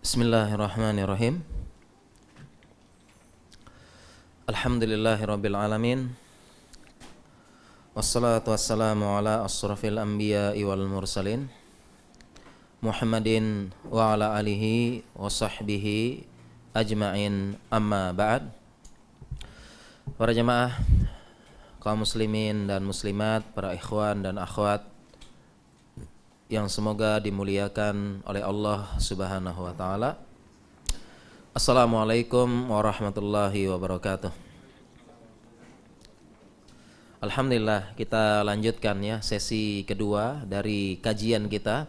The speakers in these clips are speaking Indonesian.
Bismillahirrahmanirrahim. Alhamdulillahirabbil alamin. Wassalatu wassalamu ala asrafil anbiya'i wal mursalin Muhammadin wa ala alihi wa sahbihi ajma'in, amma ba'd. Para jemaah kaum muslimin dan muslimat, para ikhwan dan akhwat yang semoga dimuliakan oleh Allah Subhanahu wa taala. Assalamualaikum warahmatullahi wabarakatuh. Alhamdulillah, kita lanjutkan ya sesi kedua dari kajian kita.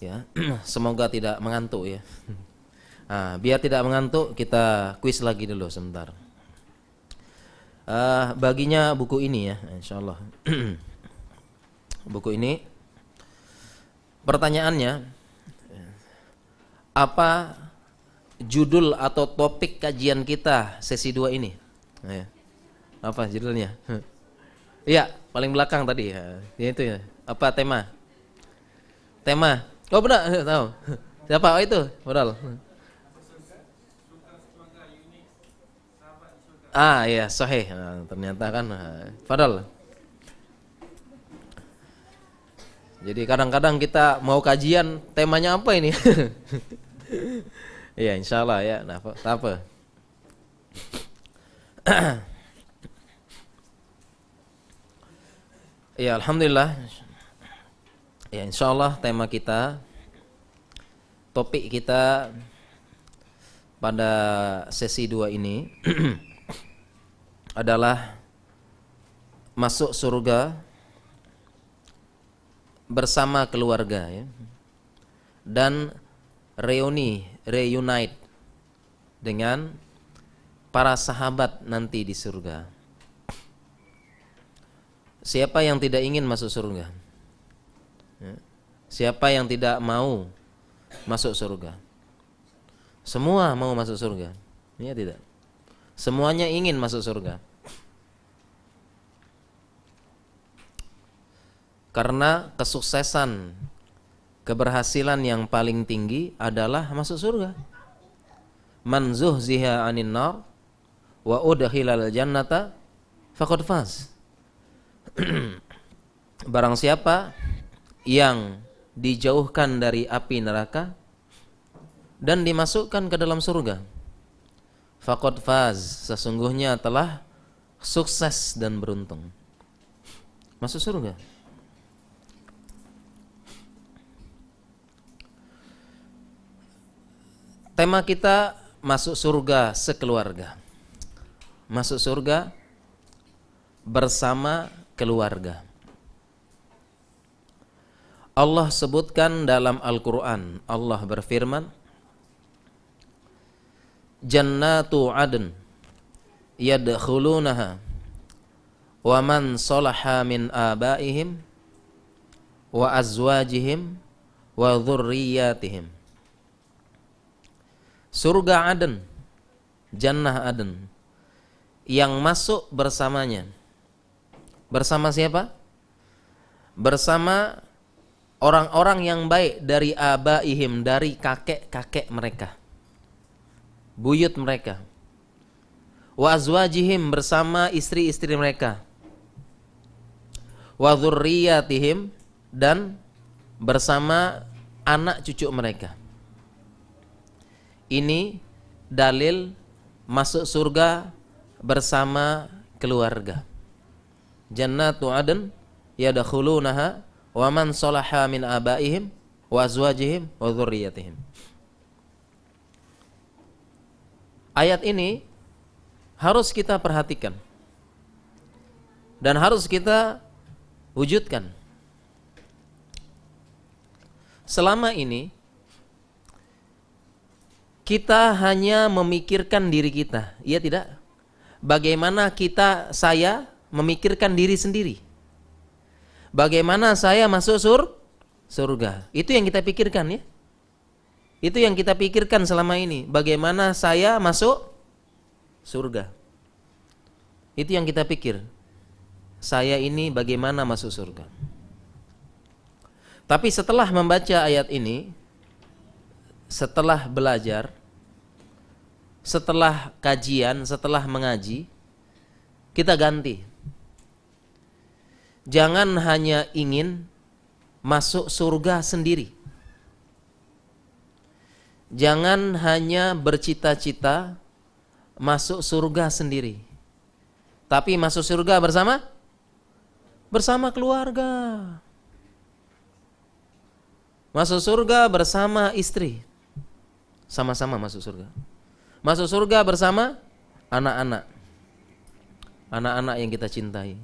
Ya, semoga tidak mengantuk ya. Nah, biar tidak mengantuk, kita kuis lagi dulu sebentar. Baginya buku ini ya, insyaallah. Buku ini, pertanyaannya, apa judul atau topik kajian kita sesi 2 ini? Apa judulnya? Iya, paling belakang tadi ya. Itu ya. Apa tema? Tema. Oh benar, tahu. Siapa? Oh itu, Fadal. Iya, sahih. Nah, ternyata kan Fadal. Jadi kadang-kadang kita mau kajian, temanya apa ini? Iya, insyaallah ya. Nah, apa? Ya, alhamdulillah. Ya, insyaallah tema kita, topik kita pada sesi 2 ini adalah masuk surga bersama keluarga ya. Dan reunite dengan para sahabat nanti di surga. Siapa yang tidak ingin masuk surga? Ya. Siapa yang tidak mau masuk surga? Semua mau masuk surga. Ya tidak? Semuanya ingin masuk surga. Karena kesuksesan, keberhasilan yang paling tinggi adalah masuk surga. Man zuhziha 'anil nar wa udkhilal jannata faqad faz. Barang siapa yang dijauhkan dari api neraka dan dimasukkan ke dalam surga, faqad faz, sesungguhnya telah sukses dan beruntung. Masuk surga. Tema kita masuk surga sekeluarga. Masuk surga bersama keluarga. Allah sebutkan dalam Al-Quran, Allah berfirman, Jannatu adn yadkhulunaha wa man salaha min abaihim wa azwajihim wa dhurriyyatihim. Surga Aden, Jannah Aden, yang masuk bersamanya. Bersama siapa? Bersama orang-orang yang baik dari abaihim, dari kakek-kakek mereka, buyut mereka. Wa azwajihim, bersama istri-istri mereka. Wa dzurriyyatihim, dan bersama anak cucu mereka. Ini dalil masuk surga bersama keluarga. Jannatu adn yadkhulunaha wa man salaha min abaihim wa azwajihim wa dzurriyyatihim. Ayat ini harus kita perhatikan dan harus kita wujudkan. Selama ini kita hanya memikirkan diri kita, iya tidak? Bagaimana saya memikirkan diri sendiri. Bagaimana saya masuk surga. Itu yang kita pikirkan ya. Itu yang kita pikirkan selama ini. Bagaimana saya masuk surga. Itu yang kita pikir. Saya ini bagaimana masuk surga. Tapi setelah membaca ayat ini, setelah belajar, setelah kajian, setelah mengaji, kita ganti. Jangan hanya ingin masuk surga sendiri. Jangan hanya bercita-cita masuk surga sendiri. Tapi masuk surga bersama keluarga. Masuk surga bersama istri. Sama-sama masuk surga. Masuk surga bersama anak-anak. Anak-anak yang kita cintai.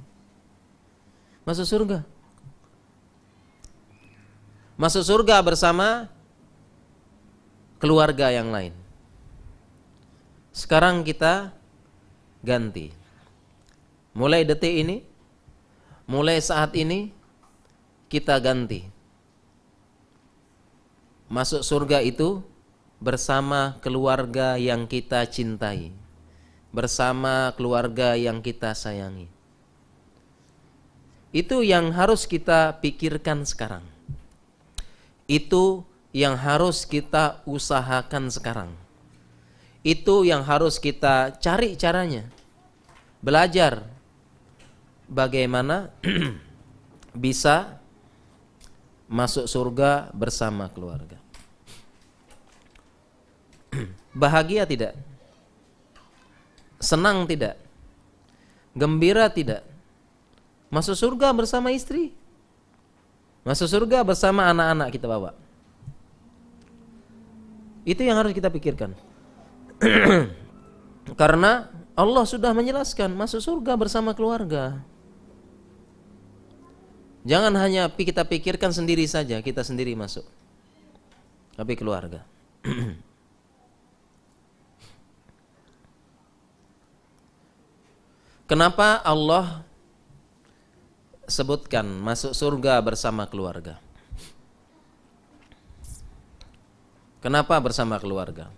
Masuk surga. Masuk surga bersama keluarga yang lain. Sekarang kita ganti. Mulai detik ini, mulai saat ini, kita ganti. Masuk surga itu bersama keluarga yang kita cintai, bersama keluarga yang kita sayangi. Itu yang harus kita pikirkan sekarang. Itu yang harus kita usahakan sekarang. Itu yang harus kita cari caranya. Belajar bagaimana bisa masuk surga bersama keluarga. Bahagia tidak? Senang tidak? Gembira tidak? Masuk surga bersama istri. Masuk surga bersama anak-anak kita bawa. Itu yang harus kita pikirkan. Karena Allah sudah menjelaskan masuk surga bersama keluarga. Jangan hanya kita pikirkan sendiri saja, kita sendiri masuk. Tapi keluarga. Kenapa Allah sebutkan masuk surga bersama keluarga? Kenapa bersama keluarga?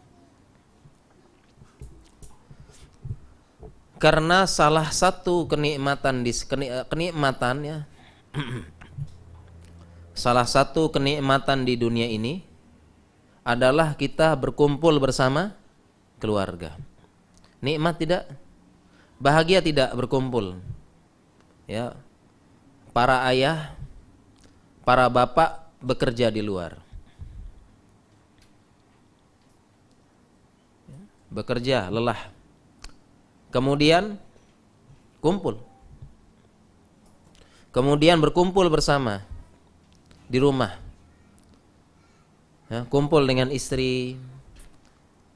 Karena salah satu kenikmatan ya, salah satu kenikmatan di dunia ini adalah kita berkumpul bersama keluarga. Nikmat tidak? Bahagia tidak berkumpul? Ya. Para ayah, para bapak bekerja di luar. Bekerja, lelah. Kemudian kumpul. Kemudian berkumpul bersama di rumah. Ya, kumpul dengan istri,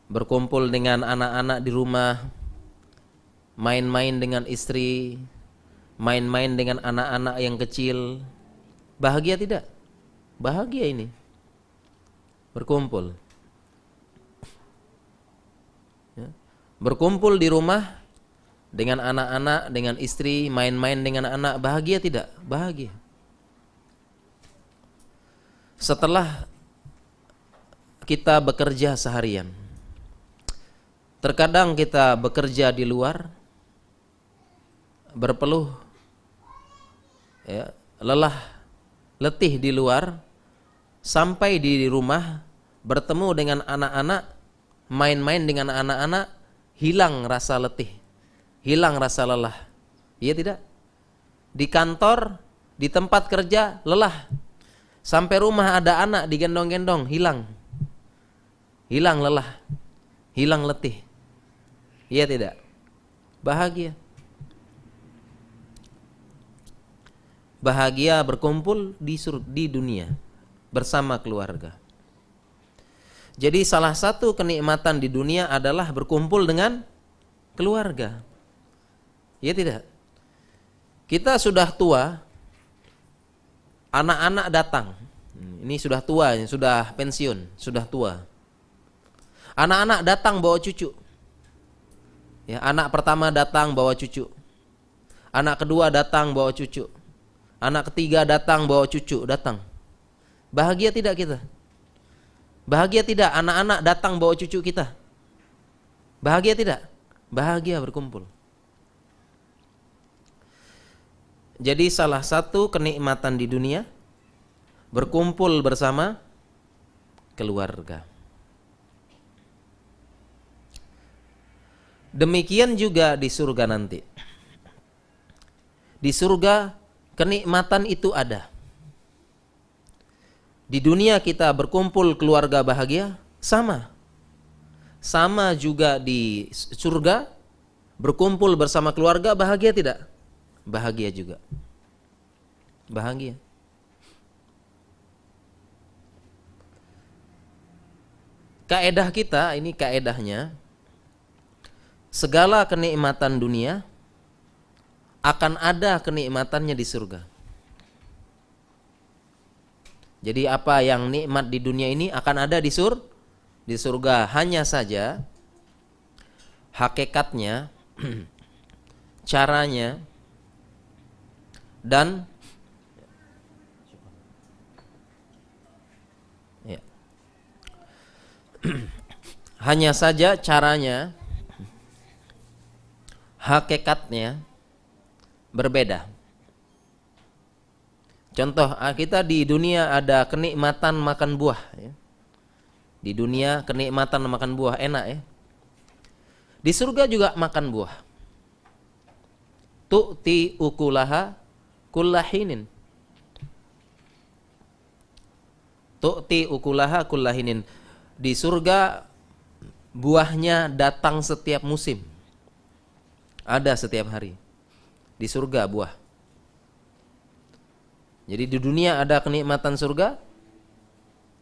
berkumpul dengan anak-anak di rumah, main-main dengan istri, main-main dengan anak-anak yang kecil. Bahagia tidak? Bahagia ini. Berkumpul. Ya. Berkumpul di rumah dengan anak-anak, dengan istri, main-main dengan anak. Bahagia tidak? Bahagia. Setelah kita bekerja seharian, terkadang kita bekerja di luar, berpeluh, ya, lelah, letih di luar, sampai di rumah bertemu dengan anak-anak, main-main dengan anak-anak, hilang rasa letih, hilang rasa lelah. Iya tidak? Di kantor, di tempat kerja lelah, sampai rumah ada anak digendong-gendong, hilang lelah, hilang letih. Iya tidak? Bahagia. Bahagia berkumpul di dunia bersama keluarga. Jadi salah satu kenikmatan di dunia adalah berkumpul dengan keluarga. Ya tidak? Kita sudah tua, anak-anak datang. Ini sudah tua, sudah pensiun, sudah tua. Anak-anak datang bawa cucu. Ya, anak pertama datang bawa cucu. Anak kedua datang bawa cucu. Anak ketiga datang bawa cucu, datang. Bahagia tidak kita? Bahagia tidak anak-anak datang bawa cucu kita? Bahagia tidak? Bahagia berkumpul. Jadi salah satu kenikmatan di dunia berkumpul bersama keluarga. Demikian juga di surga nanti. Di surga kenikmatan itu ada. Di dunia kita berkumpul keluarga bahagia, sama. Sama juga di surga berkumpul bersama keluarga bahagia tidak? Bahagia juga. Bahagia. Kaedah kita, ini kaedahnya, segala kenikmatan dunia akan ada kenikmatannya di surga. Jadi apa yang nikmat di dunia ini akan ada di surga. Hanya saja hakikatnya, caranya, dan ya, hanya saja caranya, hakikatnya berbeda. Contoh, kita di dunia ada kenikmatan makan buah ya. Di dunia kenikmatan makan buah enak ya. Di surga juga makan buah. Tu'ti ukulaha kullahinin. Tu'ti ukulaha kullahinin. Di surga buahnya datang setiap musim. Ada setiap hari. Di surga buah. Jadi di dunia ada kenikmatan surga,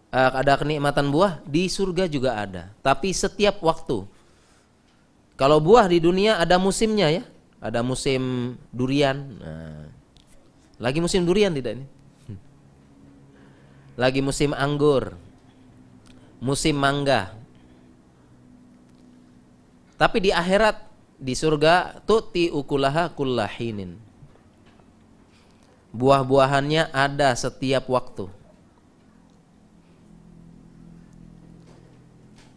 ada kenikmatan buah, di surga juga ada. Tapi setiap waktu. Kalau buah di dunia ada musimnya ya. Ada musim durian. Nah, lagi musim durian tidak ini? Lagi musim anggur. Musim mangga. Tapi di akhirat, di surga, tu'ti ukulaha kullahinin. Buah-buahannya ada setiap waktu.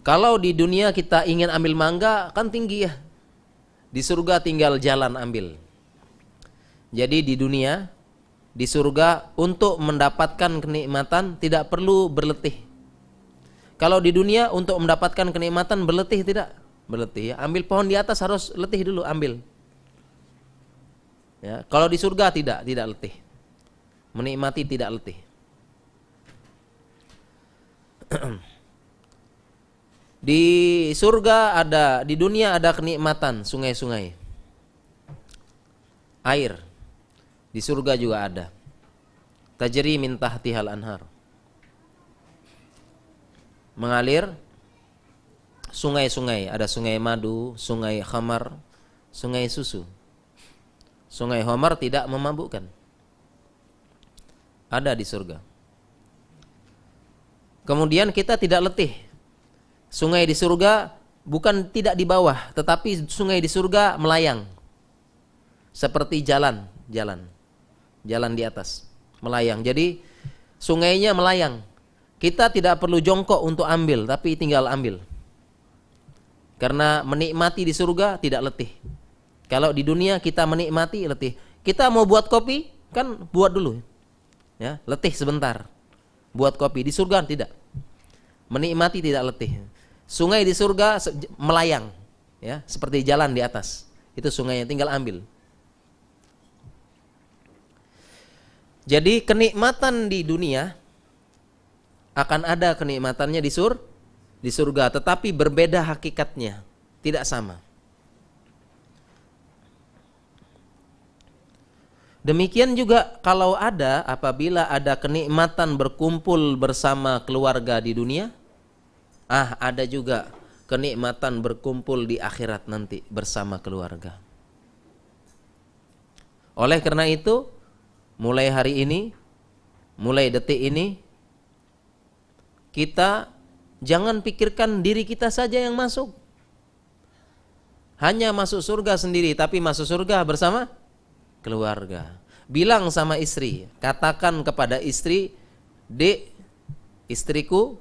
Kalau di dunia kita ingin ambil mangga kan tinggi ya. Di surga tinggal jalan ambil. Jadi di dunia, di surga untuk mendapatkan kenikmatan tidak perlu berletih. Kalau di dunia untuk mendapatkan kenikmatan berletih tidak? Berletih ya. Ambil pohon di atas harus letih dulu ambil. Ya, kalau di surga tidak letih. Menikmati tidak letih. Di surga ada, di dunia ada kenikmatan sungai-sungai. Air. Di surga juga ada. Tajri min tahtihal anhar. Mengalir sungai-sungai, ada sungai madu, sungai khamar, sungai susu. Sungai khamar tidak memabukkan. Ada di surga. Kemudian kita tidak letih. Sungai di surga bukan tidak di bawah, tetapi sungai di surga melayang. Seperti jalan di atas, melayang. Jadi sungainya melayang. Kita tidak perlu jongkok untuk ambil, tapi tinggal ambil. Karena menikmati di surga tidak letih. Kalau di dunia kita menikmati letih. Kita mau buat kopi, kan buat dulu. Ya, letih sebentar. Buat kopi. Di surga tidak. Menikmati tidak letih. Sungai di surga melayang, ya, seperti jalan di atas. Itu sungainya, tinggal ambil. Jadi kenikmatan di dunia akan ada kenikmatannya di surga, tetapi berbeda hakikatnya, tidak sama. Demikian juga kalau ada, apabila ada kenikmatan berkumpul bersama keluarga di dunia, ada juga kenikmatan berkumpul di akhirat nanti bersama keluarga. Oleh karena itu, mulai hari ini, mulai detik ini, kita jangan pikirkan diri kita saja yang masuk. Hanya masuk surga sendiri, tapi masuk surga bersama keluarga. Bilang sama istri, katakan kepada istri, "Dek, istriku,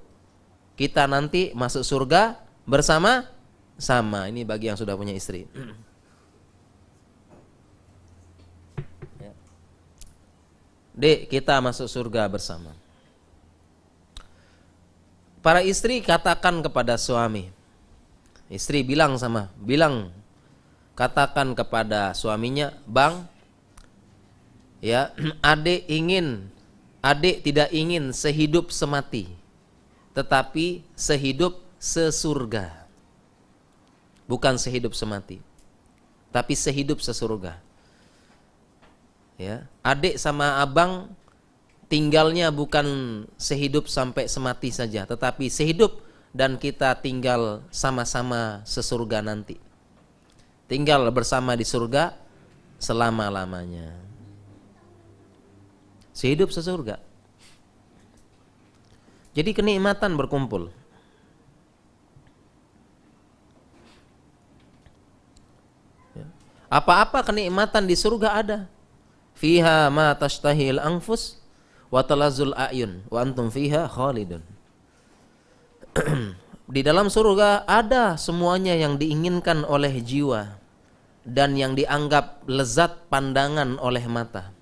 kita nanti masuk surga bersama-sama." Ini bagi yang sudah punya istri. Dek, kita masuk surga bersama. Para istri katakan kepada suami. Istri bilang katakan kepada suaminya, "Bang, ya, adik tidak ingin sehidup semati, tetapi sehidup sesurga." Bukan sehidup semati, tapi sehidup sesurga. Ya, adik sama abang tinggalnya bukan sehidup sampai semati saja, tetapi sehidup dan kita tinggal sama-sama sesurga nanti. Tinggal bersama di surga selama-lamanya. Sehidup sesurga. Jadi kenikmatan berkumpul. Apa-apa kenikmatan di surga ada. Fiha ma tashtahil anfus wa talazul a'yun wa antum fiha khalidun. Di dalam surga ada semuanya yang diinginkan oleh jiwa dan yang dianggap lezat pandangan oleh mata.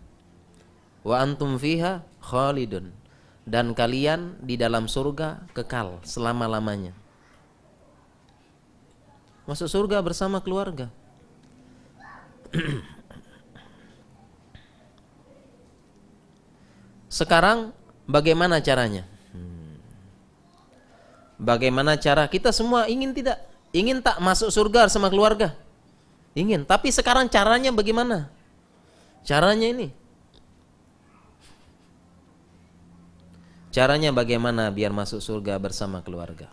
Wa antum fiha khalidun. Dan kalian di dalam surga kekal selama-lamanya. Masuk surga bersama keluarga. Sekarang bagaimana caranya? Bagaimana cara kita semua ingin tidak? Ingin tak masuk surga sama keluarga? Ingin, tapi sekarang caranya bagaimana? Caranya ini. Caranya bagaimana biar masuk surga bersama keluarga?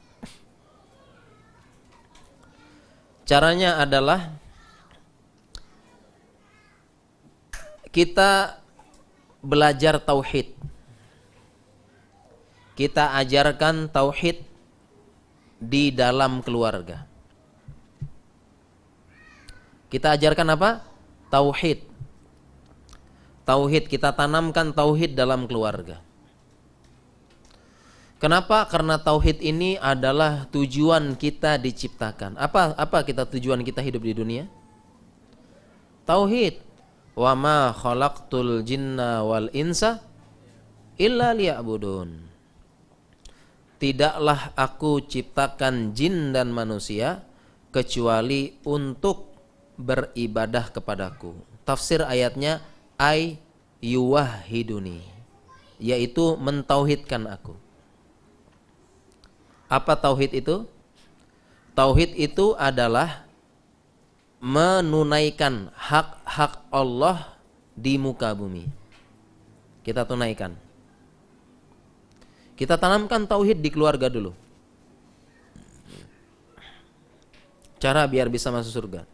Caranya adalah kita belajar tauhid. Kita ajarkan tauhid di dalam keluarga. Kita ajarkan apa? Tauhid. Tauhid, kita tanamkan tauhid dalam keluarga. Kenapa? Karena tauhid ini adalah tujuan kita diciptakan. Apa kita tujuan kita hidup di dunia? Tauhid. Wa ma khalaqtul jinna wal insa illa liya'budun. Tidaklah aku ciptakan jin dan manusia kecuali untuk beribadah kepadaku. Tafsir ayatnya ay yuwahhiduni, yaitu mentauhidkan aku. Apa tauhid itu? Tauhid itu adalah menunaikan hak-hak Allah di muka bumi. Kita tunaikan. Kita tanamkan tauhid di keluarga dulu. Cara biar bisa masuk surga.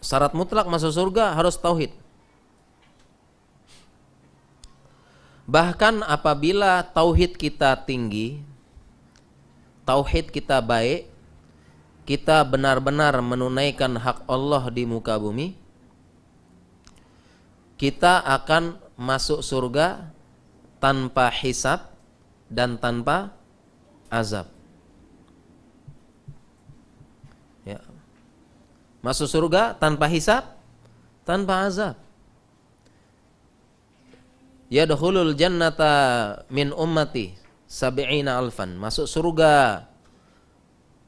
Syarat mutlak masuk surga harus tauhid. Bahkan apabila tauhid kita tinggi, tauhid kita baik, kita benar-benar menunaikan hak Allah di muka bumi, kita akan masuk surga tanpa hisab dan tanpa azab. Ya. Masuk surga tanpa hisab, tanpa azab. Yadkhulul jannata min ummati sab'ina alfan. Masuk surga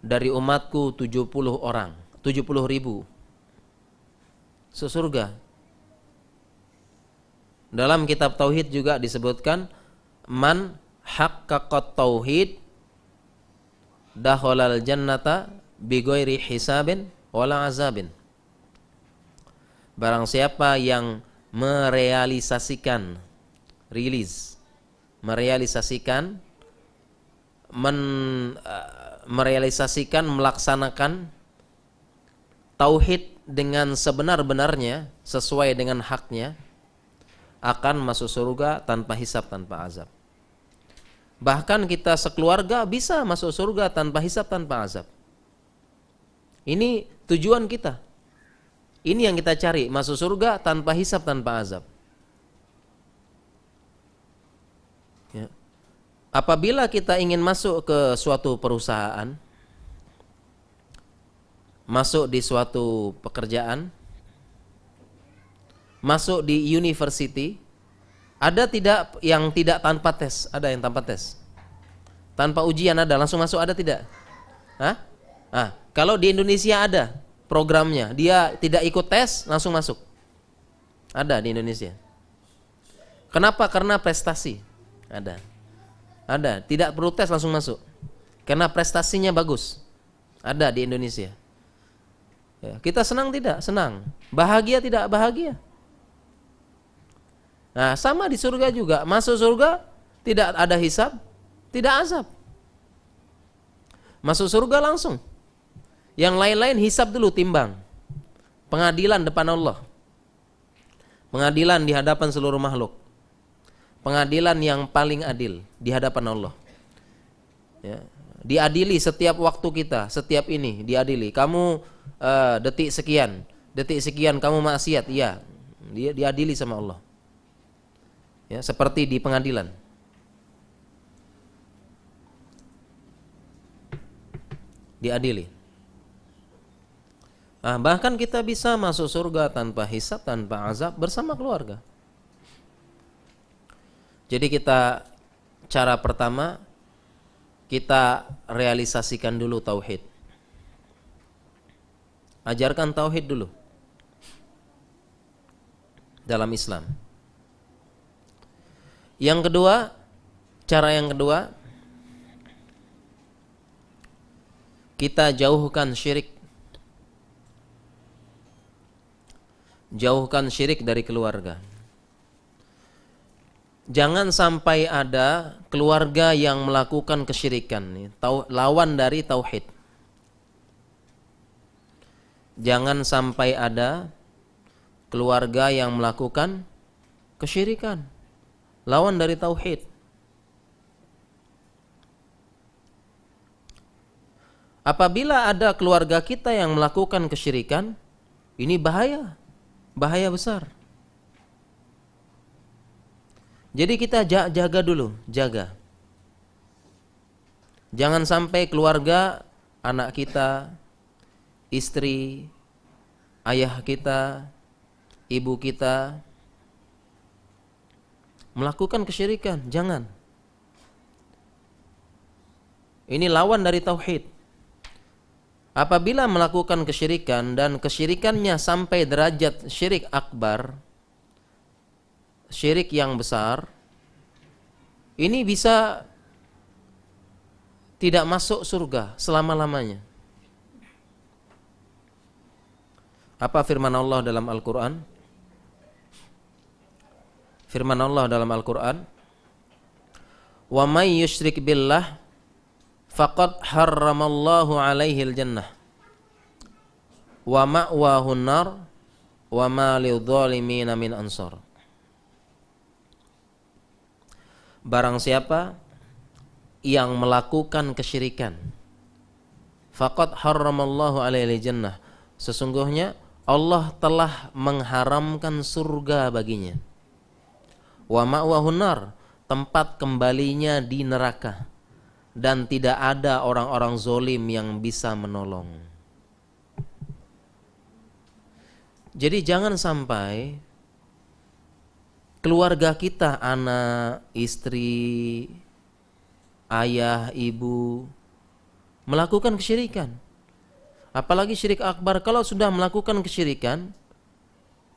dari umatku 70 orang, 70.000. Masuk surga. Dalam kitab tauhid juga disebutkan man haqqaqat tauhid dakhalal jannata bighairi hisabin wala azabin. Barang siapa yang merealisasikan melaksanakan tauhid dengan sebenar-benarnya sesuai dengan haknya, akan masuk surga tanpa hisab, tanpa azab. Bahkan kita sekeluarga bisa masuk surga tanpa hisab, tanpa azab. Ini tujuan kita. Ini yang kita cari, masuk surga tanpa hisab, tanpa azab. Ya. Apabila kita ingin masuk ke suatu perusahaan, masuk di suatu pekerjaan, masuk di university, ada tidak yang tidak tanpa tes? Ada yang tanpa tes? Tanpa ujian ada, langsung masuk ada tidak? Hah? Kalau di Indonesia ada programnya, dia tidak ikut tes langsung masuk. Ada di Indonesia. Kenapa? Karena prestasi. Ada. Tidak perlu tes langsung masuk. Karena prestasinya bagus. Ada di Indonesia. Ya, kita senang tidak? Senang. Bahagia tidak? Bahagia. Nah, sama di surga juga. Masuk surga tidak ada hisab, tidak azab. Masuk surga langsung. Yang lain-lain hisab dulu, timbang. Pengadilan depan Allah. Pengadilan di hadapan seluruh makhluk. Pengadilan yang paling adil di hadapan Allah. Ya. Diadili setiap waktu kita, setiap ini diadili. Kamu detik sekian kamu maksiat, iya. Dia diadili sama Allah. Ya, seperti di pengadilan. Diadili. Bahkan kita bisa masuk surga tanpa hisab, tanpa azab bersama keluarga. Jadi cara pertama kita realisasikan dulu tauhid. Ajarkan tauhid dulu dalam Islam. Cara yang kedua, kita jauhkan syirik. Jauhkan syirik dari keluarga. Jangan sampai ada keluarga yang melakukan kesyirikan, lawan dari tauhid. Jangan sampai ada keluarga yang melakukan kesyirikan, lawan dari tauhid. Apabila ada keluarga kita yang melakukan kesyirikan, ini bahaya besar. Jadi kita jaga dulu, jaga. Jangan sampai keluarga, anak kita, istri, ayah kita, ibu kita melakukan kesyirikan, jangan. Ini lawan dari tauhid. Apabila melakukan kesyirikan dan kesyirikannya sampai derajat syirik akbar, syirik yang besar, ini bisa tidak masuk surga selama-lamanya. Apa firman Allah dalam Al-Quran? Firman Allah dalam Al-Quran, "Wa may yusyrik billah faqad harramallahu alaihil jannah wa ma'wahun nar wa ma lidh-dhalimin min ansar." Barang siapa yang melakukan kesyirikan, faqad harramallahu alaihil jannah, sesungguhnya Allah telah mengharamkan surga baginya. Wa ma'wahun nar, tempat kembalinya di neraka, dan tidak ada orang-orang zolim yang bisa menolong. Jadi jangan sampai keluarga kita, anak, istri, ayah, ibu melakukan kesyirikan. Apalagi syirik akbar. Kalau sudah melakukan kesyirikan,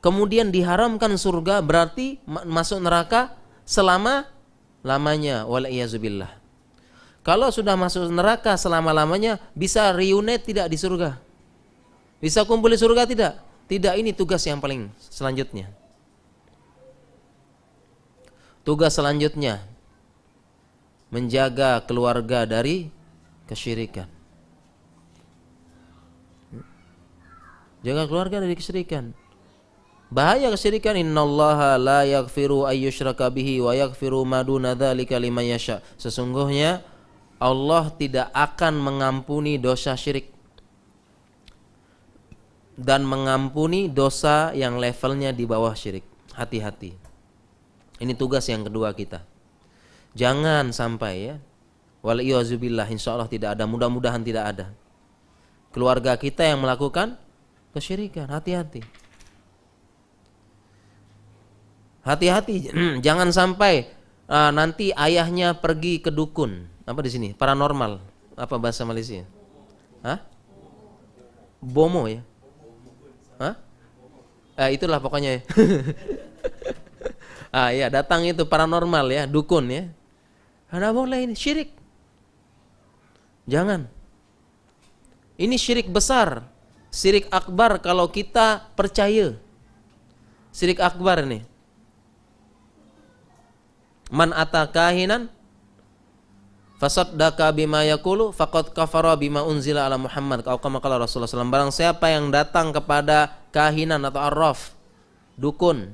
kemudian diharamkan surga, berarti masuk neraka selama-lamanya. Wal'iyazubillah. Kalau sudah masuk neraka selama-lamanya, bisa reunite tidak di surga? Bisa kumpul di surga tidak? Tidak, ini tugas yang paling selanjutnya. Tugas selanjutnya, menjaga keluarga dari kesyirikan. Jaga keluarga dari kesyirikan. Bahaya kesyirikan, innallaha la yaghfiru ayyushraka bihi wa yaghfiru ma duna dzalika liman yasha. Sesungguhnya Allah tidak akan mengampuni dosa syirik dan mengampuni dosa yang levelnya di bawah syirik. Hati-hati. Ini tugas yang kedua kita. Jangan sampai, ya, wal'iyazubillah, insyaallah tidak ada, mudah-mudahan tidak ada keluarga kita yang melakukan kesyirikan. Hati-hati. Hati-hati. Jangan sampai nanti ayahnya pergi ke dukun. Apa di sini? Paranormal. Apa bahasa Malaysia? Bomo ya. Hah? Itulah pokoknya ya. Ya datang itu paranormal ya, dukun ya. Anda boleh ini syirik. Jangan. Ini syirik besar. Syirik akbar kalau kita percaya. Syirik akbar ini. Man ata kahinan fasaddaqa bima yaqulu faqad kafara bima unzila ala Muhammad. Kau kama qala Rasulullah sallallahu alaihi wasallam, barang siapa yang datang kepada kahinan atau arraf, dukun,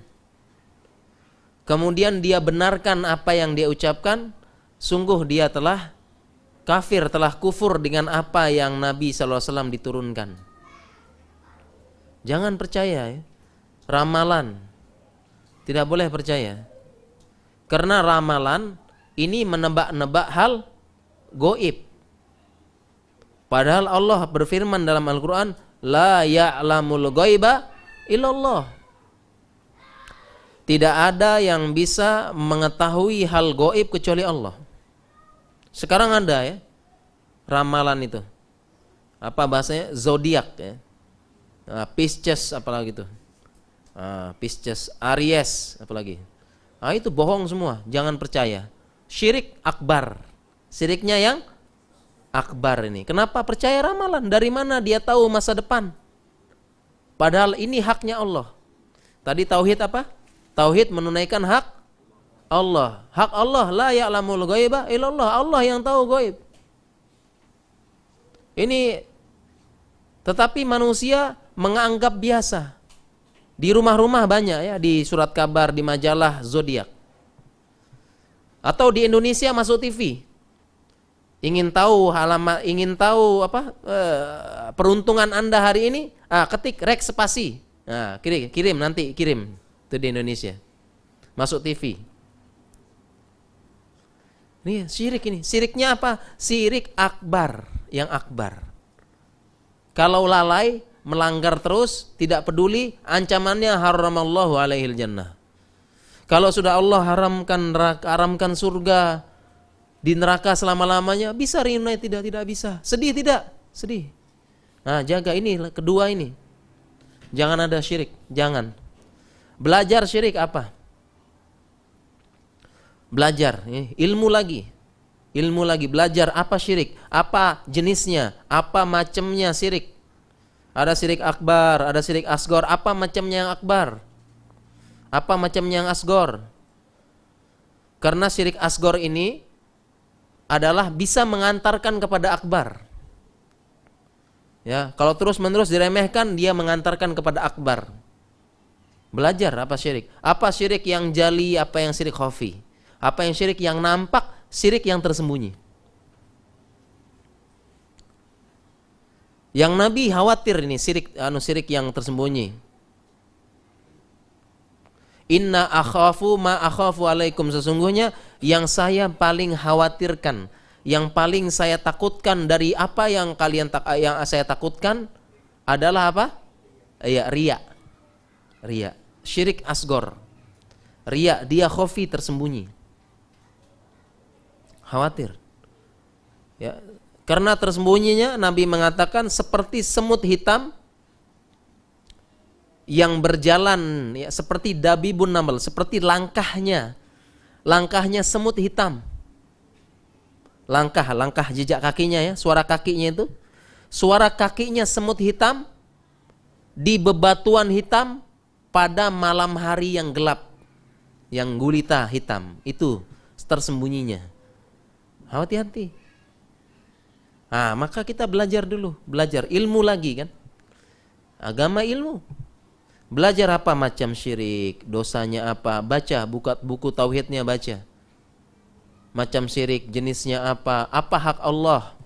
kemudian dia benarkan apa yang dia ucapkan, sungguh dia telah kafir, telah kufur dengan apa yang Nabi sallallahu alaihi wasallam diturunkan. Jangan percaya ya. Ramalan tidak boleh percaya. Karena ramalan ini menebak-nebak hal goib. Padahal Allah berfirman dalam Al-Quran, La ya'lamul ghaiba illallah. Tidak ada yang bisa mengetahui hal goib kecuali Allah. Sekarang ada ya, ramalan itu. Apa bahasanya? Zodiak ya. Pisces apalagi itu. Pisces, Aries apalagi. Itu bohong semua, jangan percaya. Syirik akbar. Syiriknya yang akbar ini. Kenapa percaya ramalan? Dari mana dia tahu masa depan? Padahal ini haknya Allah. Tadi tauhid apa? Tauhid menunaikan hak Allah. Hak Allah, la ya'lamul ghaiba illallah. Allah yang tahu ghaib. Ini tetapi manusia menganggap biasa. Di rumah-rumah banyak ya, di surat kabar, di majalah zodiak. Atau di Indonesia masuk TV. Ingin tahu halaman, ingin tahu apa peruntungan Anda hari ini? Ketik rek spasi. Kirim nanti kirim. Itu di Indonesia. Masuk TV. Ini syirik ini. Syiriknya apa? Syirik akbar, yang akbar. Kalau lalai, melanggar terus, tidak peduli, ancamannya haramallahu alaihil jannah. Kalau sudah Allah haramkan surga di neraka selama-lamanya, bisa reunite tidak bisa. Sedih tidak? Sedih. Nah, jaga ini kedua ini. Jangan ada syirik, jangan. Belajar syirik apa? Belajar, ilmu lagi. Ilmu lagi, belajar apa syirik, apa jenisnya, apa macamnya syirik. Ada syirik akbar, ada syirik asgor. Apa macamnya yang akbar? Apa macamnya yang asgor? Karena syirik asgor ini adalah bisa mengantarkan kepada akbar. Ya, kalau terus-menerus diremehkan, dia mengantarkan kepada akbar. Belajar apa syirik? Apa syirik yang jali, apa yang syirik khafi? Apa yang syirik yang nampak, syirik yang tersembunyi. Yang Nabi khawatir ini syirik yang tersembunyi. Inna akhafu ma akhafu alaikum, sesungguhnya yang saya paling khawatirkan, yang paling saya takutkan dari apa yang yang saya takutkan adalah apa? Ya, riya. Riya, syirik asgor. Riya, dia khafi, tersembunyi. Khawatir. Ya, karena tersembunyinya Nabi mengatakan seperti semut hitam yang berjalan ya, seperti dabibun naml, seperti langkahnya semut hitam. Langkah jejak kakinya ya, suara kakinya itu. Suara kakinya semut hitam di bebatuan hitam pada malam hari yang gelap, yang gulita hitam. Itu tersembunyinya. Hati-hati. Maka kita belajar dulu, belajar ilmu lagi kan. Agama ilmu. Belajar apa macam syirik, dosanya apa, baca buku tauhidnya baca. Macam syirik, jenisnya apa hak Allah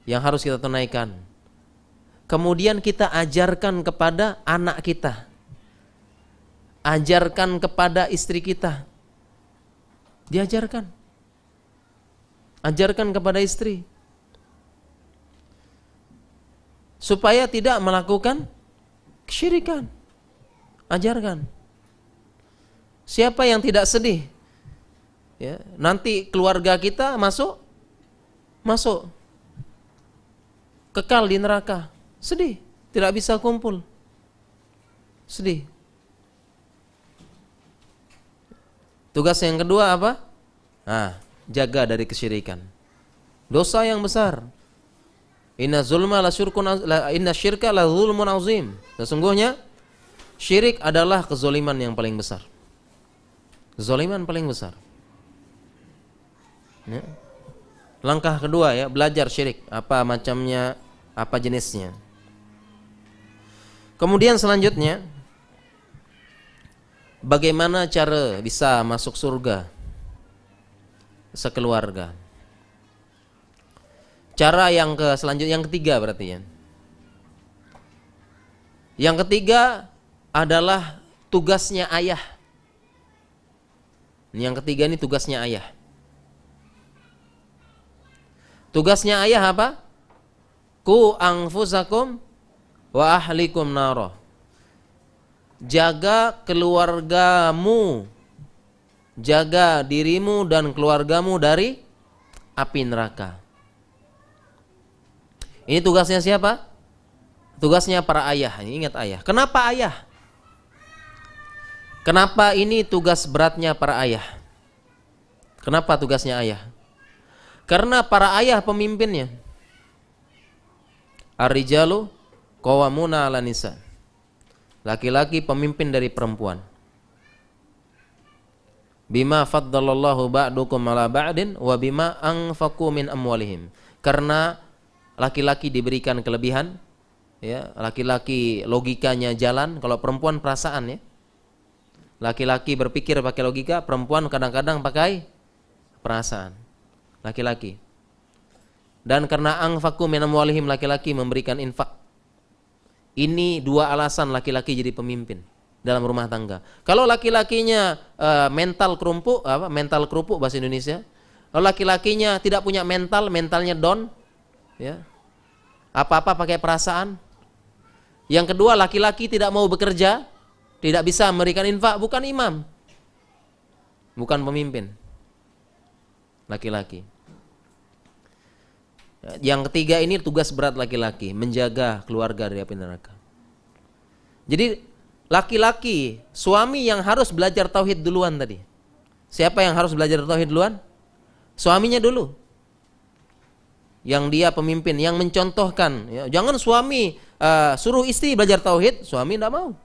yang harus kita tunaikan. Kemudian kita ajarkan kepada anak kita. Ajarkan kepada istri kita. Diajarkan. Ajarkan kepada istri. Supaya tidak melakukan kesyirikan. Ajarkan. Siapa yang tidak sedih? Ya, nanti keluarga kita masuk kekal di neraka. Sedih. tidak bisa kumpul. Sedih. Tugas yang kedua apa? Jaga dari kesyirikan. Dosa yang besar. Inna syirka la zulmun azim. Sesungguhnya syirik adalah kezoliman yang paling besar. Kezoliman paling besar. Ya. Langkah kedua ya, belajar syirik, apa macamnya, apa jenisnya. Kemudian selanjutnya, bagaimana cara bisa masuk surga sekeluarga. Cara yang selanjutnya, yang ketiga berarti ya. Yang ketiga adalah tugasnya ayah. Yang ketiga ini tugasnya ayah. Tugasnya ayah apa? Ku anfusakum wa ahlikum naro. Jaga keluargamu, jaga dirimu dan keluargamu dari api neraka. Ini tugasnya siapa? Tugasnya para ayah. Ingat ayah. Kenapa ayah? Kenapa ini tugas beratnya para ayah? Kenapa tugasnya ayah? Karena para ayah pemimpinnya. Ar-rijalu qawwamuna 'alan nisa. Laki-laki pemimpin dari perempuan. Bima faddalallahu ba'dukum 'ala ba'din wa bima anfaqu min amwalihim. Karena laki-laki diberikan kelebihan, ya, laki-laki logikanya jalan, kalau perempuan perasaan ya. Laki-laki berpikir pakai logika, perempuan kadang-kadang pakai perasaan. Laki-laki. Dan karena anfaqu min amwalihim, laki-laki memberikan infak. Ini dua alasan laki-laki jadi pemimpin dalam rumah tangga. Kalau laki-lakinya mental kerupuk bahasa Indonesia. Kalau laki-lakinya tidak punya mental, mentalnya down, ya. Apa-apa pakai perasaan. Yang kedua, laki-laki tidak mau bekerja, tidak bisa memberikan infak, bukan imam. Bukan pemimpin. Laki-laki. Yang ketiga ini tugas berat laki-laki, menjaga keluarga dari api neraka. Jadi laki-laki, suami yang harus belajar tauhid duluan tadi. Siapa yang harus belajar tauhid duluan? Suaminya dulu. Yang dia pemimpin, yang mencontohkan. Ya, jangan suami suruh istri belajar tauhid, suami tidak mau.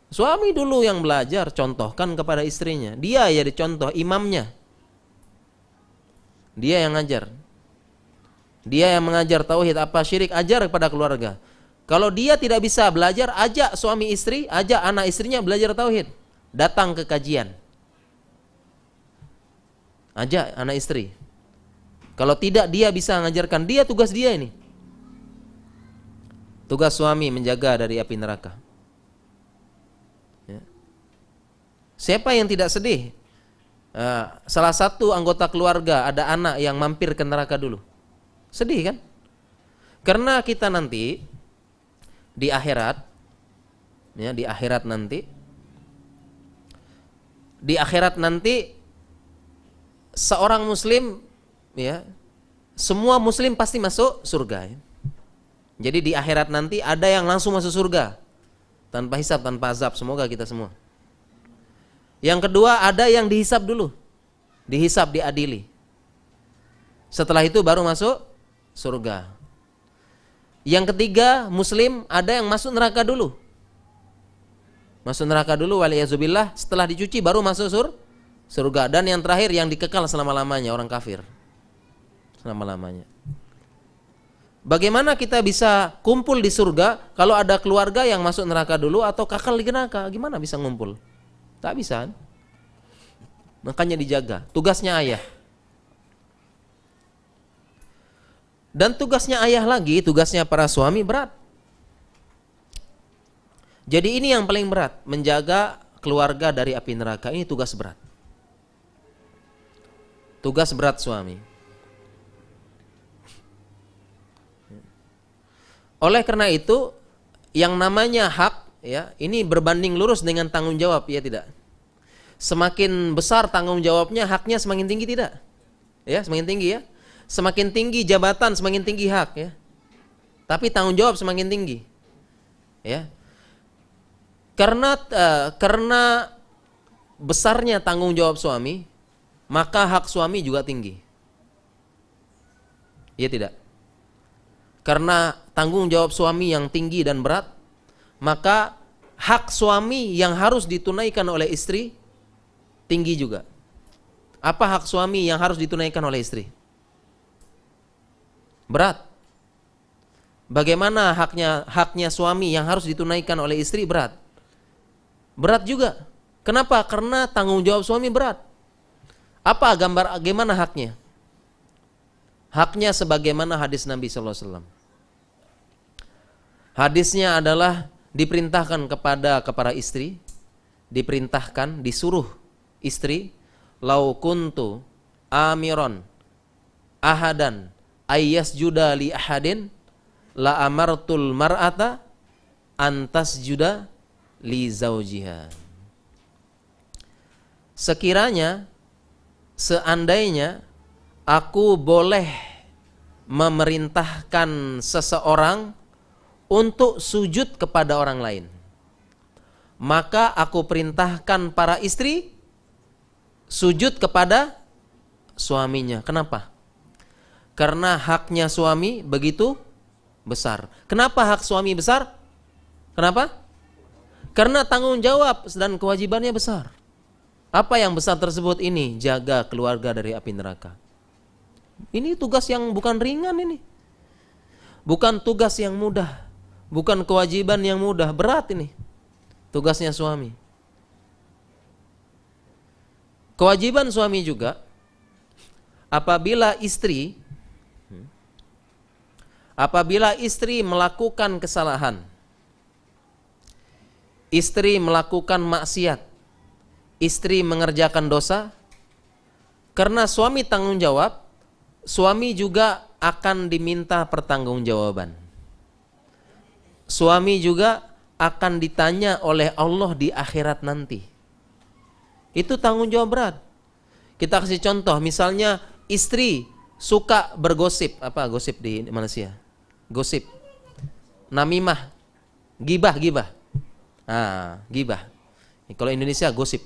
Suami dulu yang belajar, contohkan kepada istrinya. Dia ya dicontoh, imamnya. Dia yang ngajar. Dia yang mengajar tauhid, apa syirik, ajar kepada keluarga. Kalau dia tidak bisa belajar, ajak suami istri, ajak anak istrinya belajar tauhid. Datang ke kajian. Ajak anak istri. Kalau tidak dia bisa mengajarkan, dia tugas dia ini. Tugas suami menjaga dari api neraka. Ya. Siapa yang tidak sedih? Salah satu anggota keluarga ada anak yang mampir ke neraka dulu. Sedih kan? Karena kita nanti di akhirat, ya, di akhirat nanti seorang muslim, ya, semua muslim pasti masuk surga. Ya. Jadi di akhirat nanti ada yang langsung masuk surga tanpa hisab, tanpa azab. Semoga kita semua. Yang kedua, ada yang dihisab dulu, dihisab, diadili. Setelah itu baru masuk surga. Yang ketiga, muslim ada yang masuk neraka dulu. Masuk neraka dulu, waliyazubillah. Setelah dicuci baru masuk surga. Dan yang terakhir yang dikekal selama-lamanya, orang kafir. Selama-lamanya. Bagaimana kita bisa kumpul di surga kalau ada keluarga yang masuk neraka dulu atau kekal di neraka? Gimana bisa ngumpul? Tak bisa. Makanya dijaga. Tugasnya ayah. Dan tugasnya ayah lagi, tugasnya para suami berat. Jadi ini yang paling berat, menjaga keluarga dari api neraka. Ini tugas berat. Tugas berat suami. Oleh karena itu, yang namanya hak, ya, ini berbanding lurus dengan tanggung jawab, ya tidak? Semakin besar tanggung jawabnya, haknya semakin tinggi tidak? Ya, semakin tinggi ya. Semakin tinggi jabatan, semakin tinggi hak ya. tapi tanggung jawab semakin tinggi. Ya. Karena besarnya tanggung jawab suami, maka hak suami juga tinggi. Iya tidak? Karena tanggung jawab suami yang tinggi dan berat, maka hak suami yang harus ditunaikan oleh istri tinggi juga. Apa hak suami yang harus ditunaikan oleh istri? Berat. Bagaimana haknya suami yang harus ditunaikan oleh istri? Berat. Berat juga. Kenapa? Karena tanggung jawab suami berat. Bagaimana haknya? Haknya sebagaimana hadis Nabi sallallahu alaihi wasallam. Hadisnya adalah diperintahkan kepada para istri, disuruh istri, lau kuntu amiron ahadan ayyasjuda li ahadin la amartul mar'ata antas juda li zaujiha. Seandainya aku boleh memerintahkan seseorang untuk sujud kepada orang lain, maka aku perintahkan para istri sujud kepada suaminya. Kenapa? Karena haknya suami begitu besar. Kenapa hak suami besar? Kenapa? Karena tanggung jawab dan kewajibannya besar. Apa yang besar tersebut? Ini jaga keluarga dari api neraka. Ini tugas yang bukan ringan ini. Bukan tugas yang mudah. Bukan kewajiban yang mudah, berat ini tugasnya suami. Kewajiban suami juga apabila istri melakukan kesalahan, istri melakukan maksiat, istri mengerjakan dosa, karena suami tanggung jawab, suami juga akan diminta pertanggungjawaban. Suami juga akan ditanya oleh Allah di akhirat nanti. Itu tanggung jawab berat. Kita kasih contoh, misalnya istri suka bergosip. Apa gosip di Malaysia? Gosip, namimah, gibah. Gibah. Kalau Indonesia gosip,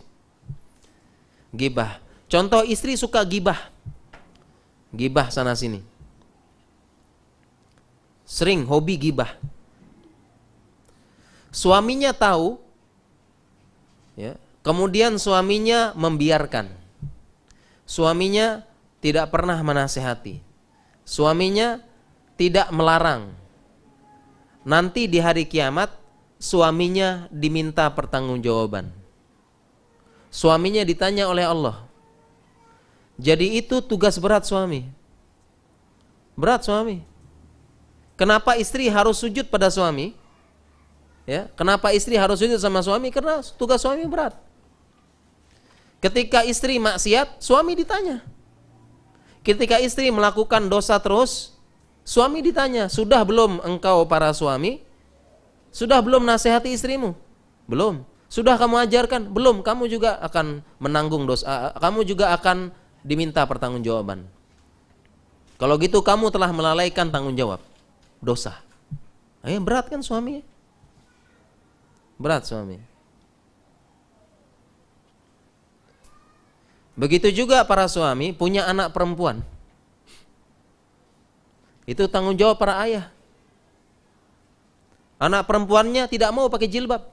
gibah. Contoh, istri suka gibah sana sini, sering hobi gibah. Suaminya tahu, ya, kemudian suaminya membiarkan. Suaminya tidak pernah menasehati. Suaminya tidak melarang. Nanti di hari kiamat suaminya diminta pertanggungjawaban. Suaminya ditanya oleh Allah. Jadi itu tugas berat suami. Berat suami. Kenapa istri harus sujud pada suami? Ya, kenapa istri harus sujud sama suami? Karena tugas suami berat. Ketika istri maksiat, suami ditanya. Ketika istri melakukan dosa terus, suami ditanya, sudah belum engkau para suami? Sudah belum nasihati istrimu? Belum. Sudah kamu ajarkan? Belum. Kamu juga akan menanggung dosa. Kamu juga akan diminta pertanggungjawaban. Kalau gitu kamu telah melalaikan tanggung jawab dosa. Berat kan suami? Berat suami. Begitu juga para suami punya anak perempuan. Itu tanggung jawab para ayah. Anak perempuannya tidak mau pakai jilbab.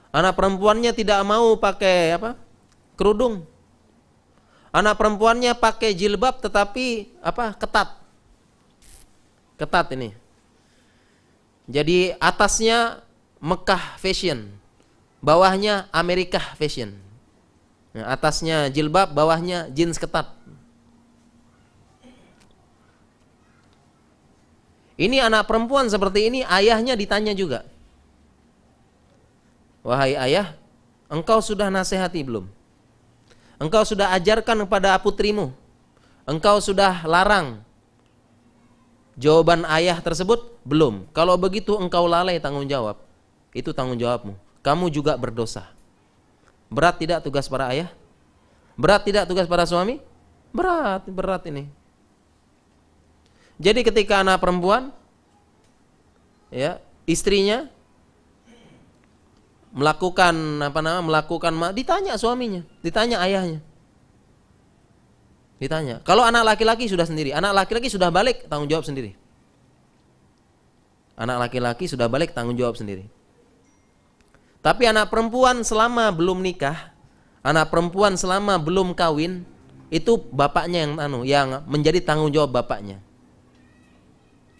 Anak perempuannya tidak mau pakai kerudung. Anak perempuannya pakai jilbab tetapi ketat. Ketat ini. Jadi atasnya Mekah fashion, bawahnya Amerika fashion. Atasnya jilbab, bawahnya jeans ketat. Ini anak perempuan seperti ini, ayahnya ditanya juga. Wahai ayah, engkau sudah nasihati belum? Engkau sudah ajarkan kepada putrimu? Engkau sudah larang? Jawaban ayah tersebut, belum. Kalau begitu engkau lalai tanggung jawab. Itu tanggung jawabmu. Kamu juga berdosa. Berat tidak tugas para ayah? Berat tidak tugas para suami? Berat ini. Jadi ketika anak perempuan, ya, istrinya ditanya suaminya, ditanya ayahnya. Ditanya. Kalau anak laki-laki sudah sendiri, anak laki-laki sudah balik, tanggung jawab sendiri. Anak laki-laki sudah balik, tanggung jawab sendiri. Tapi anak perempuan selama belum nikah, anak perempuan selama belum kawin, itu bapaknya yang menjadi tanggung jawab bapaknya.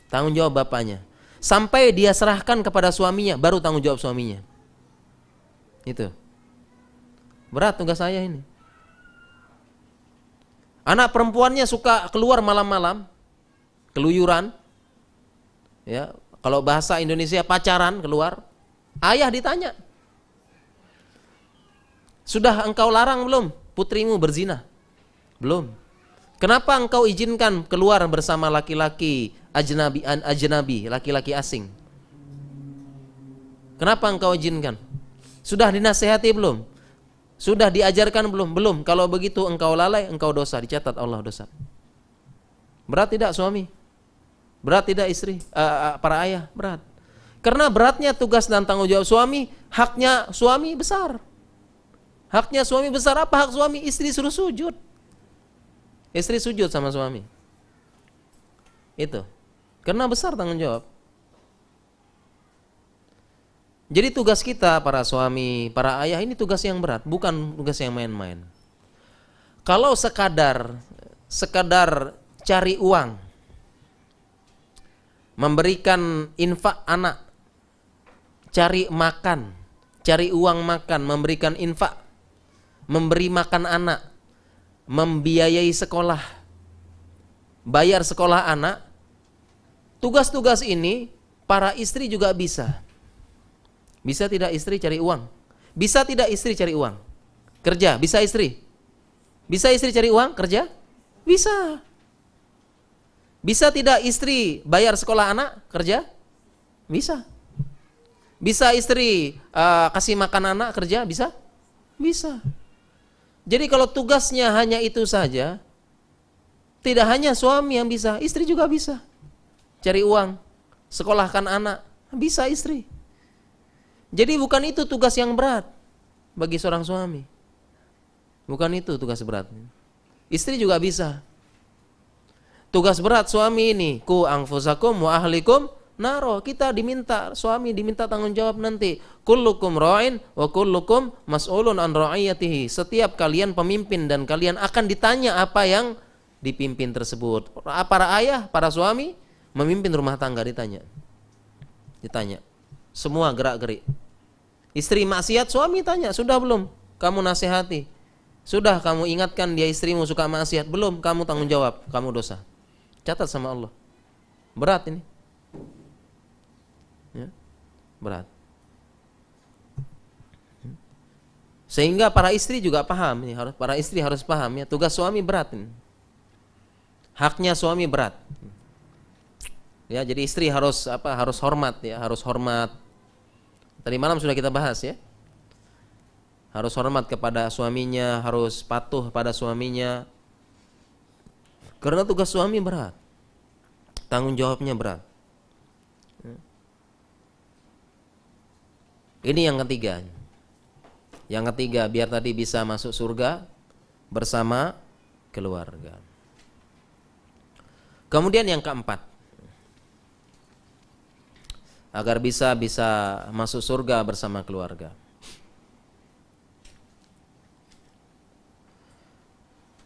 Tanggung jawab bapaknya. Sampai dia serahkan kepada suaminya, baru tanggung jawab suaminya. Itu. Berat tugas saya ini. Anak perempuannya suka keluar malam-malam, keluyuran. Ya, kalau bahasa Indonesia pacaran keluar. Ayah ditanya, "Sudah engkau larang belum putrimu berzina?" "Belum." "Kenapa engkau izinkan keluar bersama laki-laki ajnabi, laki-laki asing? Kenapa engkau izinkan? Sudah dinasihati belum? Sudah diajarkan belum?" "Belum." "Kalau begitu engkau lalai, engkau dosa, dicatat Allah dosa." Berat tidak suami? Berat tidak istri? Para ayah, berat. Karena beratnya tugas dan tanggung jawab suami, haknya suami besar. Haknya suami besar. Apa hak suami? Istri suruh sujud. Istri sujud sama suami. Itu. Karena besar tanggung jawab. Jadi tugas kita para suami, para ayah ini tugas yang berat, bukan tugas yang main-main. Kalau sekadar cari uang, memberikan infak anak, cari makan, cari uang makan, memberikan infak, memberi makan anak, membiayai sekolah, bayar sekolah anak, tugas-tugas ini para istri juga bisa. Bisa tidak istri cari uang? Bisa tidak istri cari uang? Kerja, bisa istri? Bisa istri cari uang, kerja? Bisa. Bisa tidak istri bayar sekolah anak, kerja? Bisa. Bisa istri kasih makan anak, kerja? Bisa? Bisa. Jadi kalau tugasnya hanya itu saja, tidak hanya suami yang bisa, istri juga bisa. Cari uang, sekolahkan anak, bisa istri. Jadi bukan itu tugas yang berat bagi seorang suami. Bukan itu tugas berat. Istri juga bisa. Tugas berat suami ini, ku anfusakum wa ahlikum naro. Kita diminta, suami diminta tanggung jawab nanti. Kullukum ra'in wa kullukum mas'ulun an ra'iyatihi. Setiap kalian pemimpin dan kalian akan ditanya apa yang dipimpin tersebut. Para ayah, para suami memimpin rumah tangga ditanya. Semua gerak-gerik. Istri maksiat, suami tanya, "Sudah belum kamu nasihati? Sudah kamu ingatkan dia istrimu suka maksiat? Belum, kamu tanggung jawab, kamu dosa." Catat sama Allah. Berat ini. Ya, berat. Sehingga para istri juga paham, para istri harus paham ya, tugas suami berat ini. Haknya suami berat. Ya, jadi istri harus hormat ya, harus hormat. Tadi malam sudah kita bahas ya. Harus hormat kepada suaminya, harus patuh pada suaminya. Karena tugas suami berat. Tanggung jawabnya berat. Ini yang ketiga. Yang ketiga, biar tadi bisa masuk surga bersama keluarga. Kemudian yang keempat, agar bisa masuk surga bersama keluarga.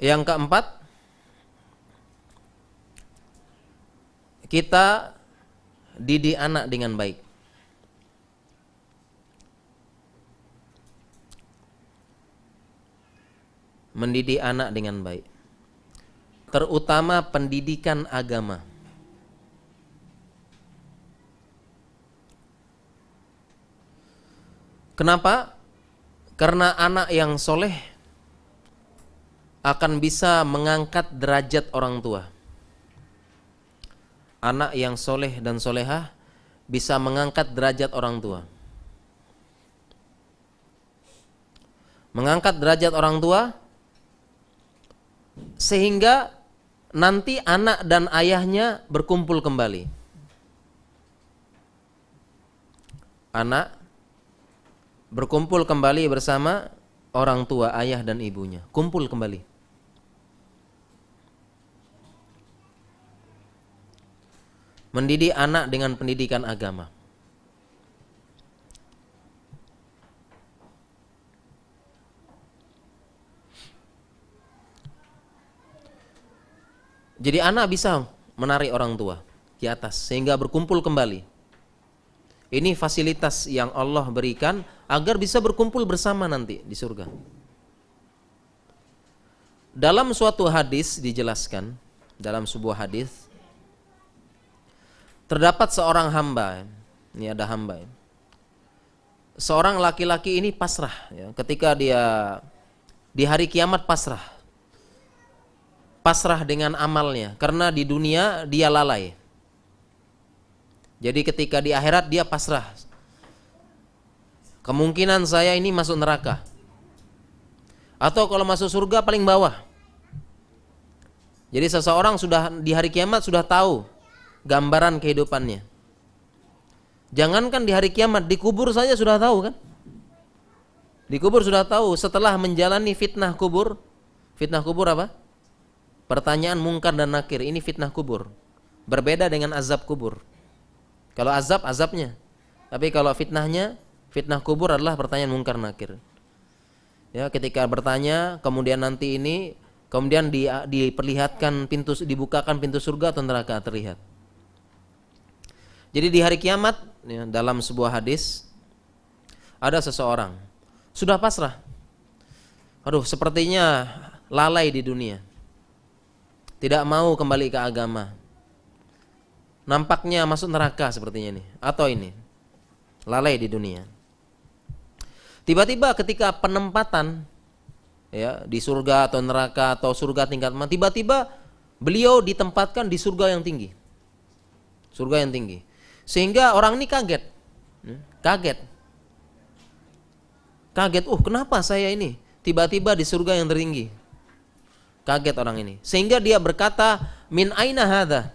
Yang keempat, kita didik anak dengan baik. Mendidik anak dengan baik. Terutama pendidikan agama. Kenapa? Karena anak yang soleh akan bisa mengangkat derajat orang tua. Anak yang soleh dan solehah bisa mengangkat derajat orang tua. Mengangkat derajat orang tua sehingga nanti anak dan ayahnya berkumpul kembali. Anak berkumpul kembali bersama orang tua, ayah dan ibunya. Kumpul kembali. Mendidik anak dengan pendidikan agama. Jadi anak bisa menarik orang tua di atas sehingga berkumpul kembali. Ini fasilitas yang Allah berikan agar bisa berkumpul bersama nanti di surga. Dalam suatu hadis dijelaskan, dalam sebuah hadis terdapat seorang hamba. Ini ada hamba. Seorang laki-laki ini pasrah ya, ketika dia di hari kiamat pasrah. Pasrah dengan amalnya karena di dunia dia lalai. Jadi ketika di akhirat dia pasrah. Kemungkinan saya ini masuk neraka. Atau kalau masuk surga paling bawah. Jadi seseorang sudah di hari kiamat sudah tahu gambaran kehidupannya. Jangankan di hari kiamat, di kubur saja sudah tahu kan? Di kubur sudah tahu setelah menjalani fitnah kubur. Fitnah kubur apa? Pertanyaan mungkar dan nakir, ini fitnah kubur. Berbeda dengan azab kubur. Kalau azab, azabnya. Tapi kalau fitnahnya, fitnah kubur adalah pertanyaan mungkar nakir. Ya, ketika bertanya, kemudian nanti ini, kemudian diperlihatkan pintu, dibukakan pintu surga atau neraka terlihat. Jadi di hari kiamat, ya, dalam sebuah hadis, ada seseorang sudah pasrah. Aduh, sepertinya lalai di dunia. Tidak mau kembali ke agama. Nampaknya masuk neraka sepertinya ini. Atau ini, lalai di dunia. Tiba-tiba ketika penempatan ya di surga atau neraka atau surga tingkat mana, tiba-tiba beliau ditempatkan di surga yang tinggi. Surga yang tinggi. Sehingga orang ini kaget. Kaget. Kenapa saya ini tiba-tiba di surga yang tertinggi? Kaget orang ini. Sehingga dia berkata, min aina hadza?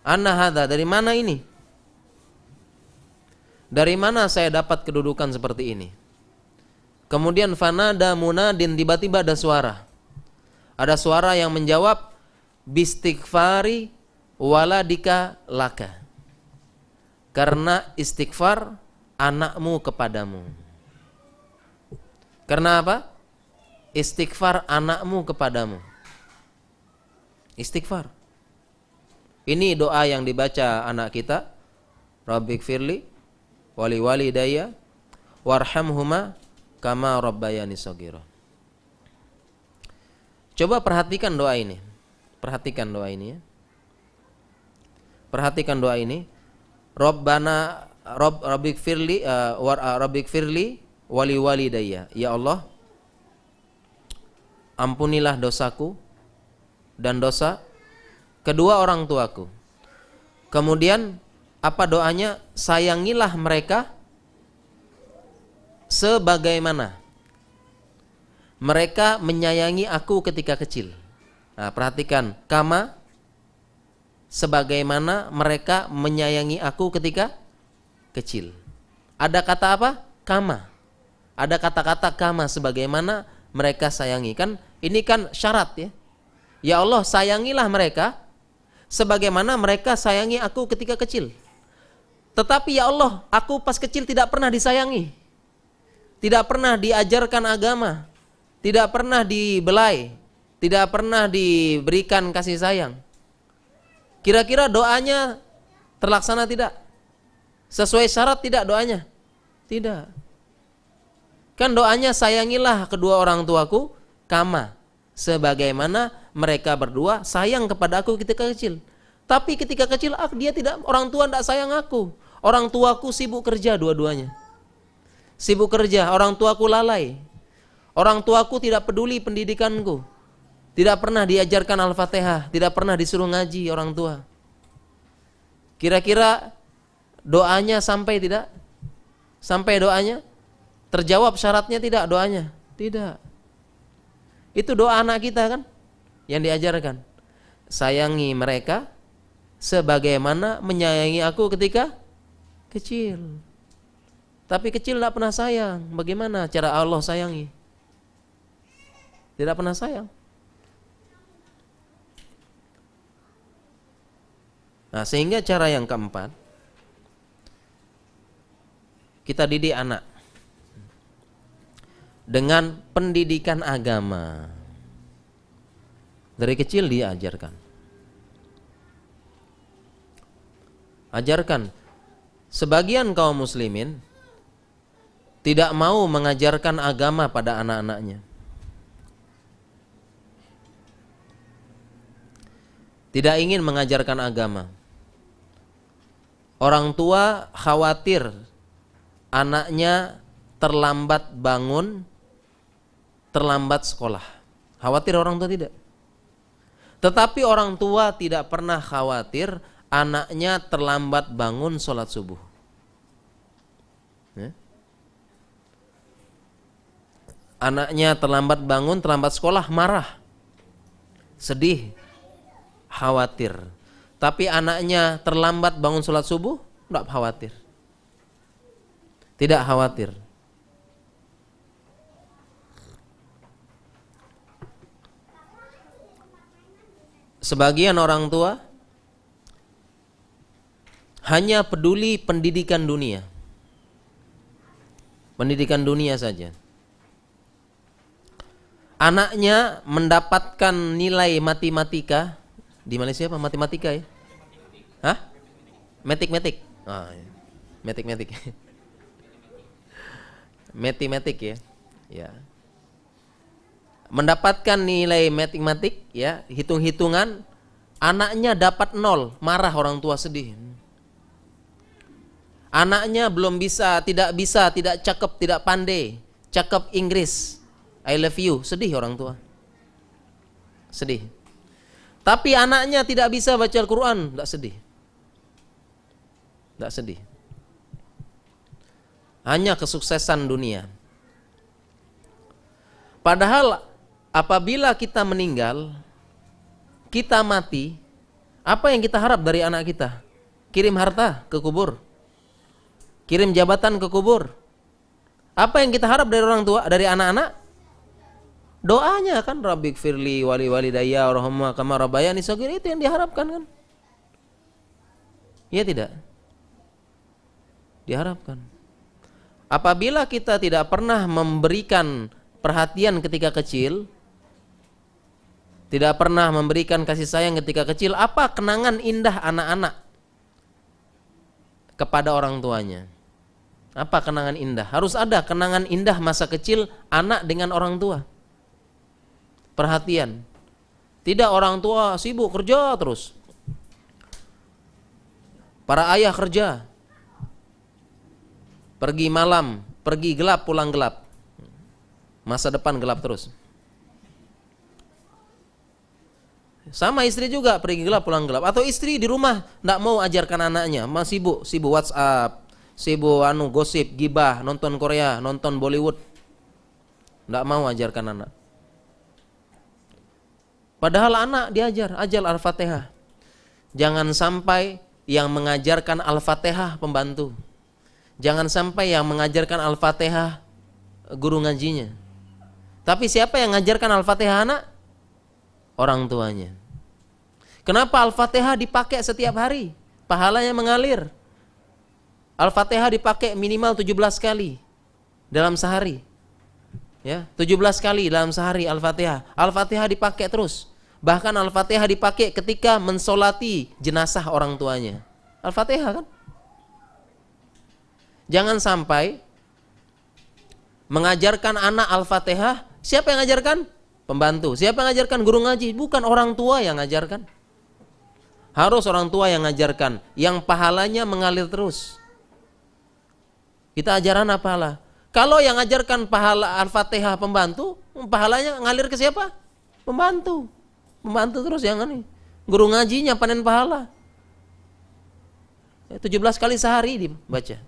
Anna hadza, dari mana ini? Dari mana saya dapat kedudukan seperti ini? Kemudian fanada munadin, tiba-tiba ada suara. Ada suara yang menjawab, bistighfari waladika laka. Karena istighfar anakmu kepadamu. Karena apa? Istighfar anakmu kepadamu. Istighfar. Ini doa yang dibaca anak kita. Rabbighfirli wali walidayya warhamhuma kama rabbayani shaghira. Coba perhatikan doa ini. Perhatikan doa ini ya. Perhatikan doa ini. Rabbighfirli wali walidayya. Ya Allah, ampunilah dosaku dan dosa kedua orang tuaku. Kemudian apa doanya? Sayangilah mereka sebagaimana mereka menyayangi aku ketika kecil. Nah, perhatikan, kama, sebagaimana mereka menyayangi aku ketika kecil. Ada kata apa? Kama. Ada kata-kata kama, sebagaimana mereka sayangi. Kan ini kan syarat ya. Ya Allah, sayangilah mereka sebagaimana mereka sayangi aku ketika kecil. Tetapi ya Allah, aku pas kecil tidak pernah disayangi. Tidak pernah diajarkan agama. Tidak pernah dibelai. Tidak pernah diberikan kasih sayang. Kira-kira doanya terlaksana tidak? Sesuai syarat tidak doanya? Tidak. Kan doanya sayangilah kedua orang tuaku kama, sebagaimana mereka berdua sayang kepada aku ketika kecil. Tapi ketika kecil dia tidak, orang tua tidak sayang aku. Orang tuaku sibuk kerja dua-duanya. Sibuk kerja, orang tuaku lalai. Orang tuaku tidak peduli pendidikanku. Tidak pernah diajarkan Al-Fatihah, tidak pernah disuruh ngaji orang tua. Kira-kira doanya sampai tidak? Sampai doanya? Terjawab syaratnya tidak doanya? Tidak. Itu doa anak kita kan? yang diajarkan. Sayangi mereka sebagaimana menyayangi aku ketika kecil. Tapi kecil tidak pernah sayang. Bagaimana cara Allah sayangi? Tidak pernah sayang. Nah, sehingga cara yang keempat, kita didik anak dengan pendidikan agama. Dari kecil dia ajarkan. Ajarkan. Sebagian kaum muslimin tidak mau mengajarkan agama pada anak-anaknya. Tidak ingin mengajarkan agama. Orang tua khawatir anaknya terlambat bangun, terlambat sekolah. Khawatir orang tua tidak. Tetapi orang tua tidak pernah khawatir anaknya terlambat bangun sholat subuh. Ya. Anaknya terlambat bangun, terlambat sekolah, marah, sedih, khawatir. Tapi anaknya terlambat bangun sholat subuh, tidak khawatir. Tidak khawatir. Sebagian orang tua hanya peduli pendidikan dunia. Pendidikan dunia saja. Anaknya mendapatkan nilai matematika. Di Malaysia apa matematika ya? Hah? Matik. Ah, ya. Matik. Matematik ya. Ya. Mendapatkan nilai matematik ya, hitung-hitungan, anaknya dapat 0, marah orang tua, sedih. Anaknya belum bisa, tidak cakep, tidak pandai, cakep Inggris, I love you, sedih orang tua. Sedih. Tapi anaknya tidak bisa baca Al-Quran, tidak sedih. Tidak sedih. Hanya kesuksesan dunia. Padahal apabila kita meninggal, kita mati, apa yang kita harap dari anak kita? Kirim harta ke kubur, kirim jabatan ke kubur. Apa yang kita harap dari orang tua, dari anak-anak? Doanya kan, Rabbighfirli wali walidayya warhamhuma kama rabbayani shaghira, itu yang diharapkan kan? Iya tidak? Diharapkan. Apabila kita tidak pernah memberikan perhatian ketika kecil, tidak pernah memberikan kasih sayang ketika kecil, apa kenangan indah anak-anak kepada orang tuanya? Apa kenangan indah? Harus ada kenangan indah masa kecil anak dengan orang tua. Perhatian. Tidak orang tua sibuk kerja terus. Para ayah kerja. Pergi malam, pergi gelap, pulang gelap. Masa depan gelap terus. Sama istri juga, pergi gelap, pulang gelap. Atau istri di rumah tidak mau ajarkan anaknya, masih sibuk WhatsApp, sibuk gosip, gibah, nonton Korea, nonton Bollywood. Tidak mau ajarkan anak. Padahal anak diajar, ajar Al-Fatihah. Jangan sampai yang mengajarkan Al-Fatihah pembantu. Jangan sampai yang mengajarkan Al-Fatihah guru ngajinya. Tapi siapa yang mengajarkan Al-Fatihah anak? Orang tuanya. Kenapa Al-Fatihah dipakai setiap hari? Pahalanya mengalir. Al-Fatihah dipakai minimal 17 kali dalam sehari. Ya, 17 kali dalam sehari Al-Fatihah. Al-Fatihah dipakai terus. Bahkan Al-Fatihah dipakai ketika mensolati jenazah orang tuanya. Al-Fatihah kan? Jangan sampai mengajarkan anak Al-Fatihah, siapa yang ngajarkan? Pembantu. Siapa yang ngajarkan? Guru ngaji. Bukan orang tua yang ngajarkan. Harus orang tua yang ngajarkan, yang pahalanya mengalir terus. Kita ajaran pahala. Kalau yang ngajarkan pahala Al-Fatihah pembantu, pahalanya ngalir ke siapa? Pembantu. Pembantu terus, jangan nih. Guru ngajinya panen pahala. 17 kali sehari dibaca.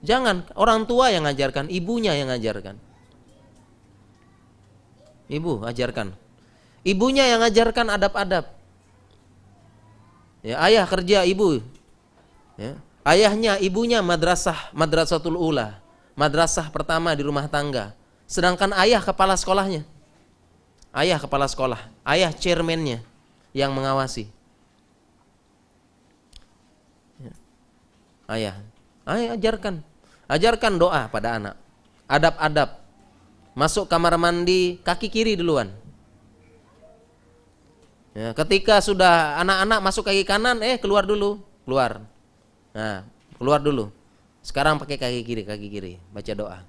Jangan orang tua yang ngajarkan, ibunya yang ngajarkan. Ibu ajarkan. Ibunya yang ngajarkan adab-adab. Ya, ayah kerja, ibu. Ya. Ayahnya, ibunya madrasatul ula, madrasah pertama di rumah tangga. Sedangkan ayah kepala sekolahnya. Ayah kepala sekolah, ayah chairman-nya yang mengawasi. Ya. Ayah ajarkan doa pada anak. Adab-adab. Masuk kamar mandi kaki kiri duluan. Ya, ketika sudah anak-anak masuk kaki kanan, keluar dulu, keluar. Nah, keluar dulu. Sekarang pakai kaki kiri, baca doa.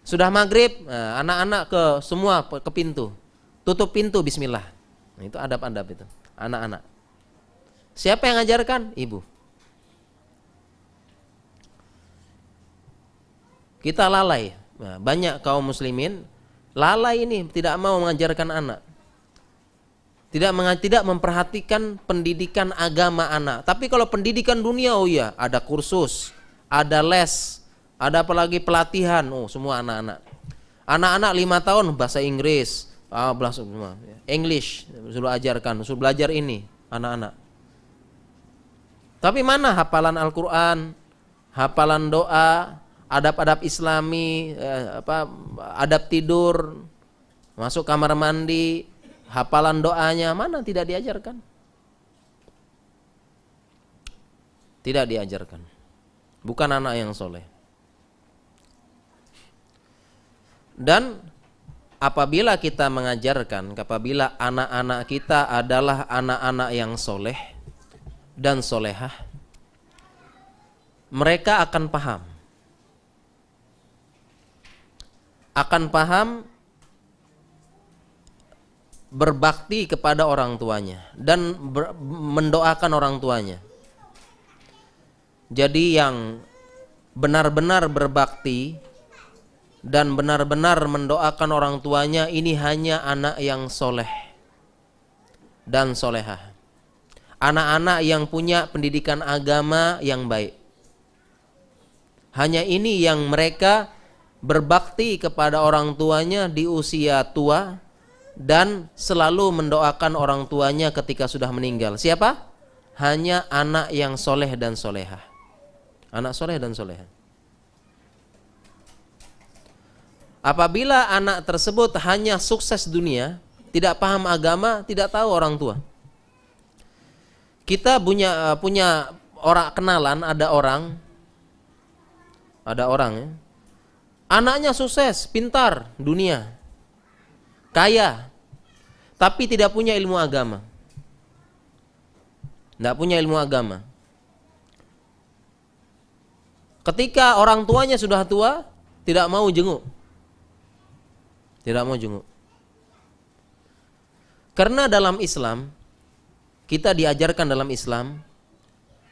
Sudah maghrib, anak-anak semua ke pintu. Tutup pintu, bismillah. Nah, itu adab-adab itu, anak-anak. Siapa yang ngajarkan? Ibu. Kita lalai. Nah, banyak kaum muslimin lalai ini, tidak mau mengajarkan anak. Tidak memperhatikan pendidikan agama anak. Tapi kalau pendidikan dunia, oh iya, ada kursus, ada les, ada apalagi pelatihan. Oh, semua anak-anak. Anak-anak 5 tahun bahasa Inggris, semua. English, suruh ajarkan, suruh belajar ini anak-anak. Tapi mana hafalan Al-Quran, hafalan doa, adab-adab Islami, adab tidur, masuk kamar mandi, hafalan doanya, mana tidak diajarkan? Tidak diajarkan. Bukan anak yang soleh. Dan apabila kita mengajarkan, apabila anak-anak kita adalah anak-anak yang soleh dan solehah, mereka akan paham. Berbakti kepada orang tuanya dan mendoakan orang tuanya. Jadi yang benar-benar berbakti dan benar-benar mendoakan orang tuanya ini hanya anak yang soleh dan solehah. Anak-anak yang punya pendidikan agama yang baik. Hanya ini yang mereka berbakti kepada orang tuanya di usia tua dan selalu mendoakan orang tuanya ketika sudah meninggal. Siapa? Hanya anak yang soleh dan solehah. Anak soleh dan solehah. Apabila anak tersebut hanya sukses dunia, tidak paham agama, tidak tahu orang tua. Kita punya orang kenalan, ada orang ya. Anaknya sukses, pintar, dunia, kaya, tapi tidak punya ilmu agama. Tidak punya ilmu agama. Ketika orang tuanya sudah tua, tidak mau jenguk. Tidak mau jenguk. Karena dalam Islam, kita diajarkan dalam Islam,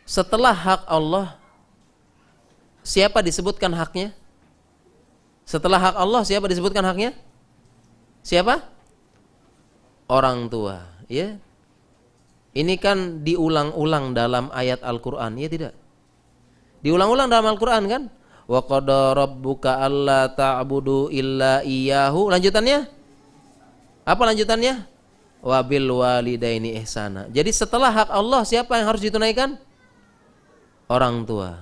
setelah hak Allah, siapa disebutkan haknya? Setelah hak Allah, siapa disebutkan haknya? Siapa? Orang tua, ya. Ini kan diulang-ulang dalam ayat Al-Qur'an, ya tidak? Diulang-ulang dalam Al-Qur'an kan? Wa qada rabbuka alla ta'budu illa iyyahu. Lanjutannya? Apa lanjutannya? Wa bil walidaini ihsana. Jadi setelah hak Allah, siapa yang harus ditunaikan? Orang tua.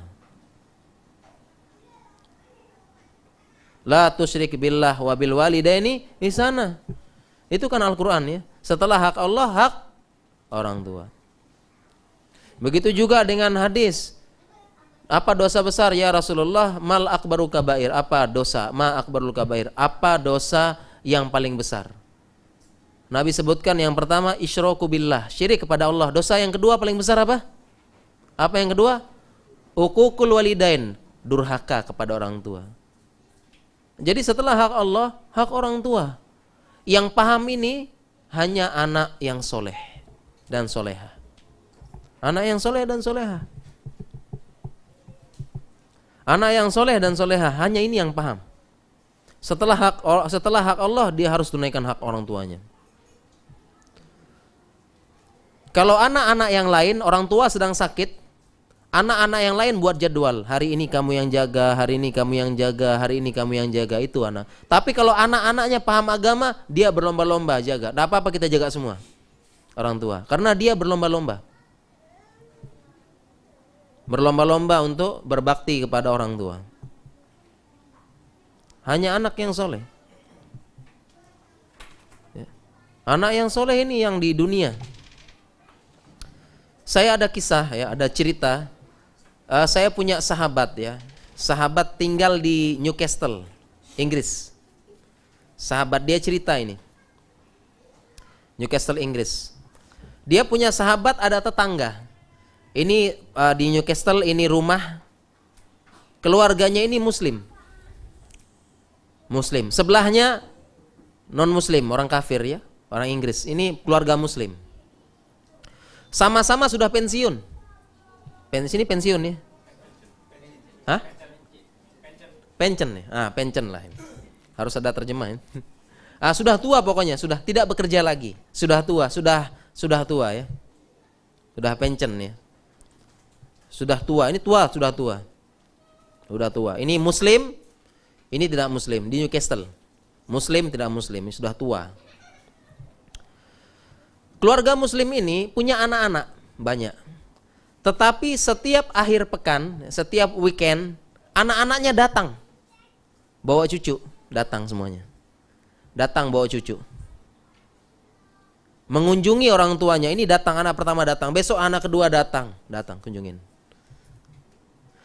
La tusyrik billah wa bil walidaini ihsana. Itu kan Al-Qur'an ya. Setelah hak Allah, hak orang tua. Begitu juga dengan hadis. Apa dosa besar ya Rasulullah? Mal akbaru kabair. Apa dosa? Ma akbarul kabair. Apa dosa yang paling besar? Nabi sebutkan yang pertama isyraku billah, syirik kepada Allah. Dosa yang kedua paling besar apa? Apa yang kedua? Uququl walidain, durhaka kepada orang tua. Jadi setelah hak Allah, hak orang tua. Yang paham ini hanya anak yang soleh dan soleha. Anak yang soleh dan soleha. Anak yang soleh dan soleha, hanya ini yang paham. Setelah hak Allah, dia harus tunaikan hak orang tuanya. Kalau anak-anak yang lain, orang tua sedang sakit, Anak-anak yang lain buat jadwal. Hari ini kamu yang jaga, hari ini kamu yang jaga, hari ini kamu yang jaga. Itu anak. Tapi kalau anak-anaknya paham agama, dia berlomba-lomba jaga. Tidak apa-apa kita jaga semua. Orang tua. Karena dia berlomba-lomba. Berlomba-lomba untuk berbakti kepada orang tua. Hanya anak yang soleh. Ya. Anak yang soleh ini yang di dunia. Saya ada kisah, ya, ada cerita. Saya punya sahabat, ya. Sahabat tinggal di Newcastle, Inggris. Sahabat dia cerita ini. Newcastle, Inggris. Dia punya sahabat ada tetangga. Ini di Newcastle, ini rumah keluarganya ini Muslim. Muslim. Sebelahnya non Muslim, orang kafir, ya, orang Inggris. Ini keluarga Muslim. Sama-sama sudah pensiun. Sini pensiun ya? Hah? Pensiun ya? Pensiun lah. Harus ada terjemahan. Sudah tua pokoknya, sudah tidak bekerja lagi. Sudah tua, sudah tua ya. Sudah pensiun ya. Sudah tua, ini tua, sudah tua. Sudah tua. Ini Muslim, ini tidak Muslim di Newcastle. Muslim tidak Muslim, ini sudah tua. Keluarga Muslim ini punya anak-anak banyak. Tetapi setiap akhir pekan, setiap weekend, anak-anaknya datang. Bawa cucu, datang semuanya. Datang bawa cucu. Mengunjungi orang tuanya. Ini datang, anak pertama datang, besok anak kedua datang kunjungin.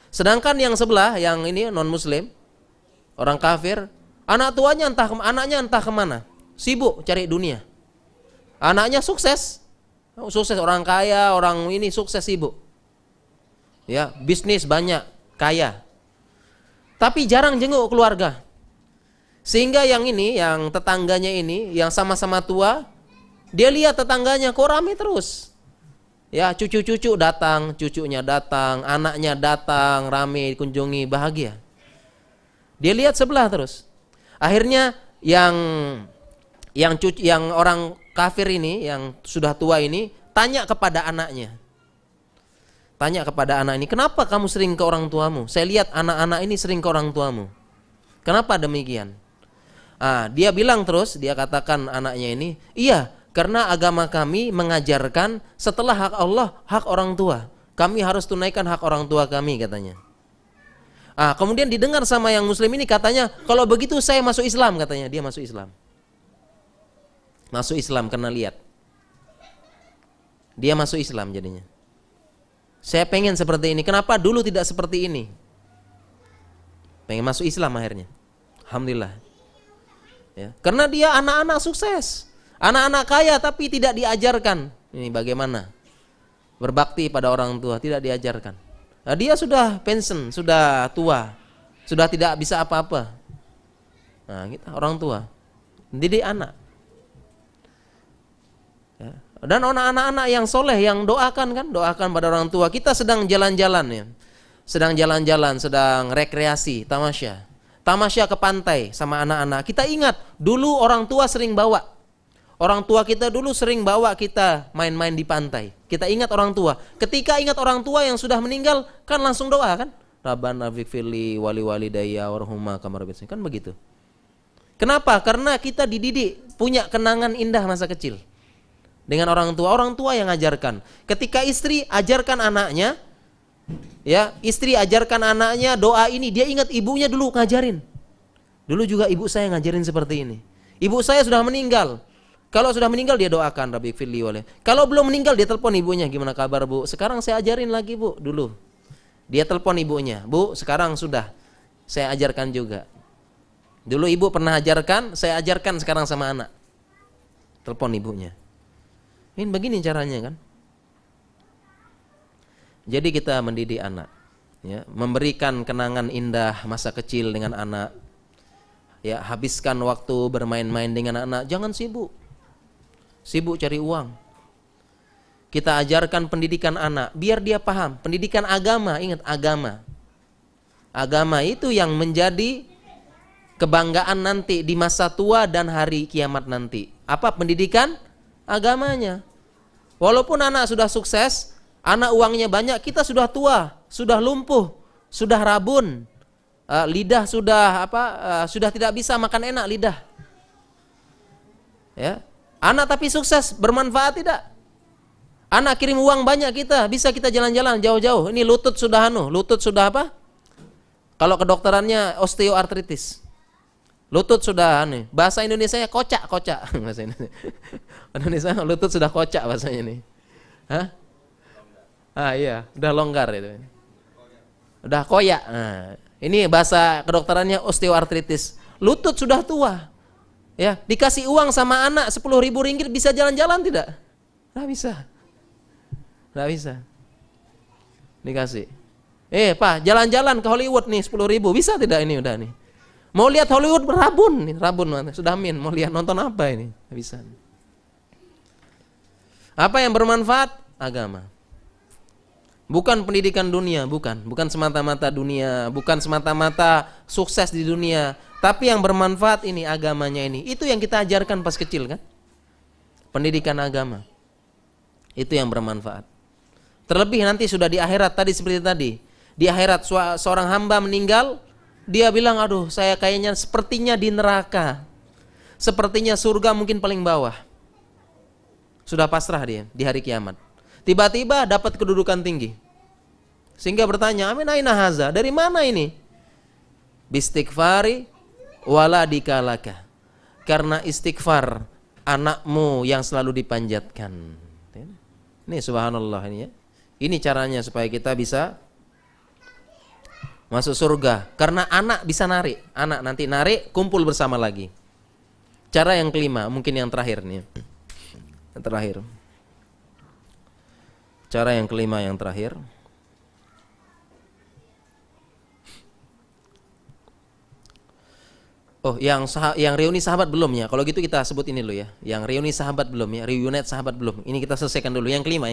Sedangkan yang sebelah, yang ini non-Muslim, orang kafir, anaknya entah kemana, sibuk cari dunia. Anaknya sukses orang kaya, orang ini sukses, sibuk. Ya, bisnis banyak, kaya. Tapi jarang jenguk keluarga. Sehingga yang ini, yang tetangganya ini, yang sama-sama tua, dia lihat tetangganya kok rame terus. Ya, cucu-cucu datang, cucunya datang, anaknya datang, rame, kunjungi, bahagia. Dia lihat sebelah terus. Akhirnya yang orang kafir ini, yang sudah tua ini, tanya kepada anaknya. Tanya kepada anak ini, kenapa kamu sering ke orang tuamu? Saya lihat anak-anak ini sering ke orang tuamu. Kenapa demikian? Dia bilang terus, dia katakan anaknya ini, iya, karena agama kami mengajarkan setelah hak Allah, hak orang tua. Kami harus tunaikan hak orang tua kami, katanya. Kemudian didengar sama yang Muslim ini, katanya, kalau begitu saya masuk Islam, katanya. Dia masuk Islam. Masuk Islam karena lihat. Dia masuk Islam jadinya. Saya pengen seperti ini. Kenapa dulu tidak seperti ini? Pengen masuk Islam akhirnya. Alhamdulillah. Ya, karena dia anak-anak sukses, anak-anak kaya, tapi tidak diajarkan. Ini bagaimana berbakti pada orang tua, tidak diajarkan. Dia sudah pensiun, sudah tua, sudah tidak bisa apa-apa. Kita orang tua didik anak. Ya. Dan anak-anak yang soleh, yang doakan pada orang tua. Kita sedang jalan-jalan ya, sedang jalan-jalan, sedang rekreasi, tamasya ke pantai sama anak-anak. Kita ingat dulu orang tua sering bawa, orang tua kita dulu sering bawa kita main-main di pantai. Kita ingat orang tua. Ketika ingat orang tua yang sudah meninggal, kan langsung doa kan? Rabbana ighfirli wali walidayya warhamhuma kama rabbayani, kan begitu. Kenapa? Karena kita dididik punya kenangan indah masa kecil dengan orang tua yang ajarkan. Ketika istri ajarkan anaknya, ya, istri ajarkan anaknya doa ini, dia ingat ibunya dulu ngajarin. Dulu juga ibu saya ngajarin seperti ini. Ibu saya sudah meninggal. Kalau sudah meninggal dia doakan Rabbi firli wali. Kalau belum meninggal dia telepon ibunya, gimana kabar Bu? Sekarang saya ajarin lagi Bu. Dulu dia telepon ibunya, Bu, sekarang sudah saya ajarkan juga. Dulu ibu pernah ajarkan, saya ajarkan sekarang sama anak. Telepon ibunya. Ini begini caranya kan. Jadi kita mendidik anak, ya, memberikan kenangan indah masa kecil dengan anak. Ya, habiskan waktu bermain-main dengan anak, jangan sibuk cari uang. Kita ajarkan pendidikan anak, biar dia paham. Pendidikan agama, ingat agama. Agama itu yang menjadi kebanggaan nanti di masa tua dan hari kiamat nanti. Apa pendidikan? Agamanya. Walaupun anak sudah sukses, Anak uangnya banyak, kita sudah tua, sudah lumpuh, sudah rabun, lidah sudah tidak bisa makan enak lidah. Ya, anak tapi sukses, bermanfaat tidak? Anak kirim uang banyak kita, bisa kita jalan-jalan jauh-jauh. Ini lutut sudah lutut sudah apa? Kalau kedokterannya osteoartritis. Lutut sudah bahasa Indonesianya kocak. Bahasa Indonesia lutut sudah kocak bahasanya nih. Hah? Iya, udah longgar itu. Udah koyak. Nah, ini bahasa kedokterannya osteoartritis. Lutut sudah tua. Ya, dikasih uang sama anak 10.000 ringgit bisa jalan-jalan tidak? Nggak bisa. Nggak bisa. Dikasih. Pak, jalan-jalan ke Hollywood nih 10.000, bisa tidak ini udah nih? Mau lihat Hollywood berabun nih, rabun sudah mau lihat nonton apa ini? Nggak bisa. Apa yang bermanfaat? Agama. Bukan pendidikan dunia, bukan semata-mata dunia, bukan semata-mata sukses di dunia, tapi yang bermanfaat ini agamanya ini. Itu yang kita ajarkan pas kecil kan? Pendidikan agama. Itu yang bermanfaat. Terlebih nanti sudah di akhirat tadi seperti tadi. Di akhirat seorang hamba meninggal, dia bilang, aduh saya kayaknya sepertinya di neraka. Sepertinya surga mungkin paling bawah. Sudah pasrah dia di hari kiamat. Tiba-tiba dapat kedudukan tinggi. Sehingga bertanya, amin aina haza? Dari mana ini? Bistighfari waladika laka. Karena istighfar anakmu yang selalu dipanjatkan. Ini subhanallah ini ya. Ini caranya supaya kita bisa masuk surga. Karena anak bisa narik. Anak nanti narik, kumpul bersama lagi. Cara yang kelima, mungkin yang terakhir nih. Yang terakhir. Cara yang kelima yang terakhir. Oh, yang reuni sahabat belum ya? Kalau gitu kita sebut ini dulu ya. Yang reuni sahabat belum ya? Reunite sahabat belum. Ini kita selesaikan dulu. Yang kelima.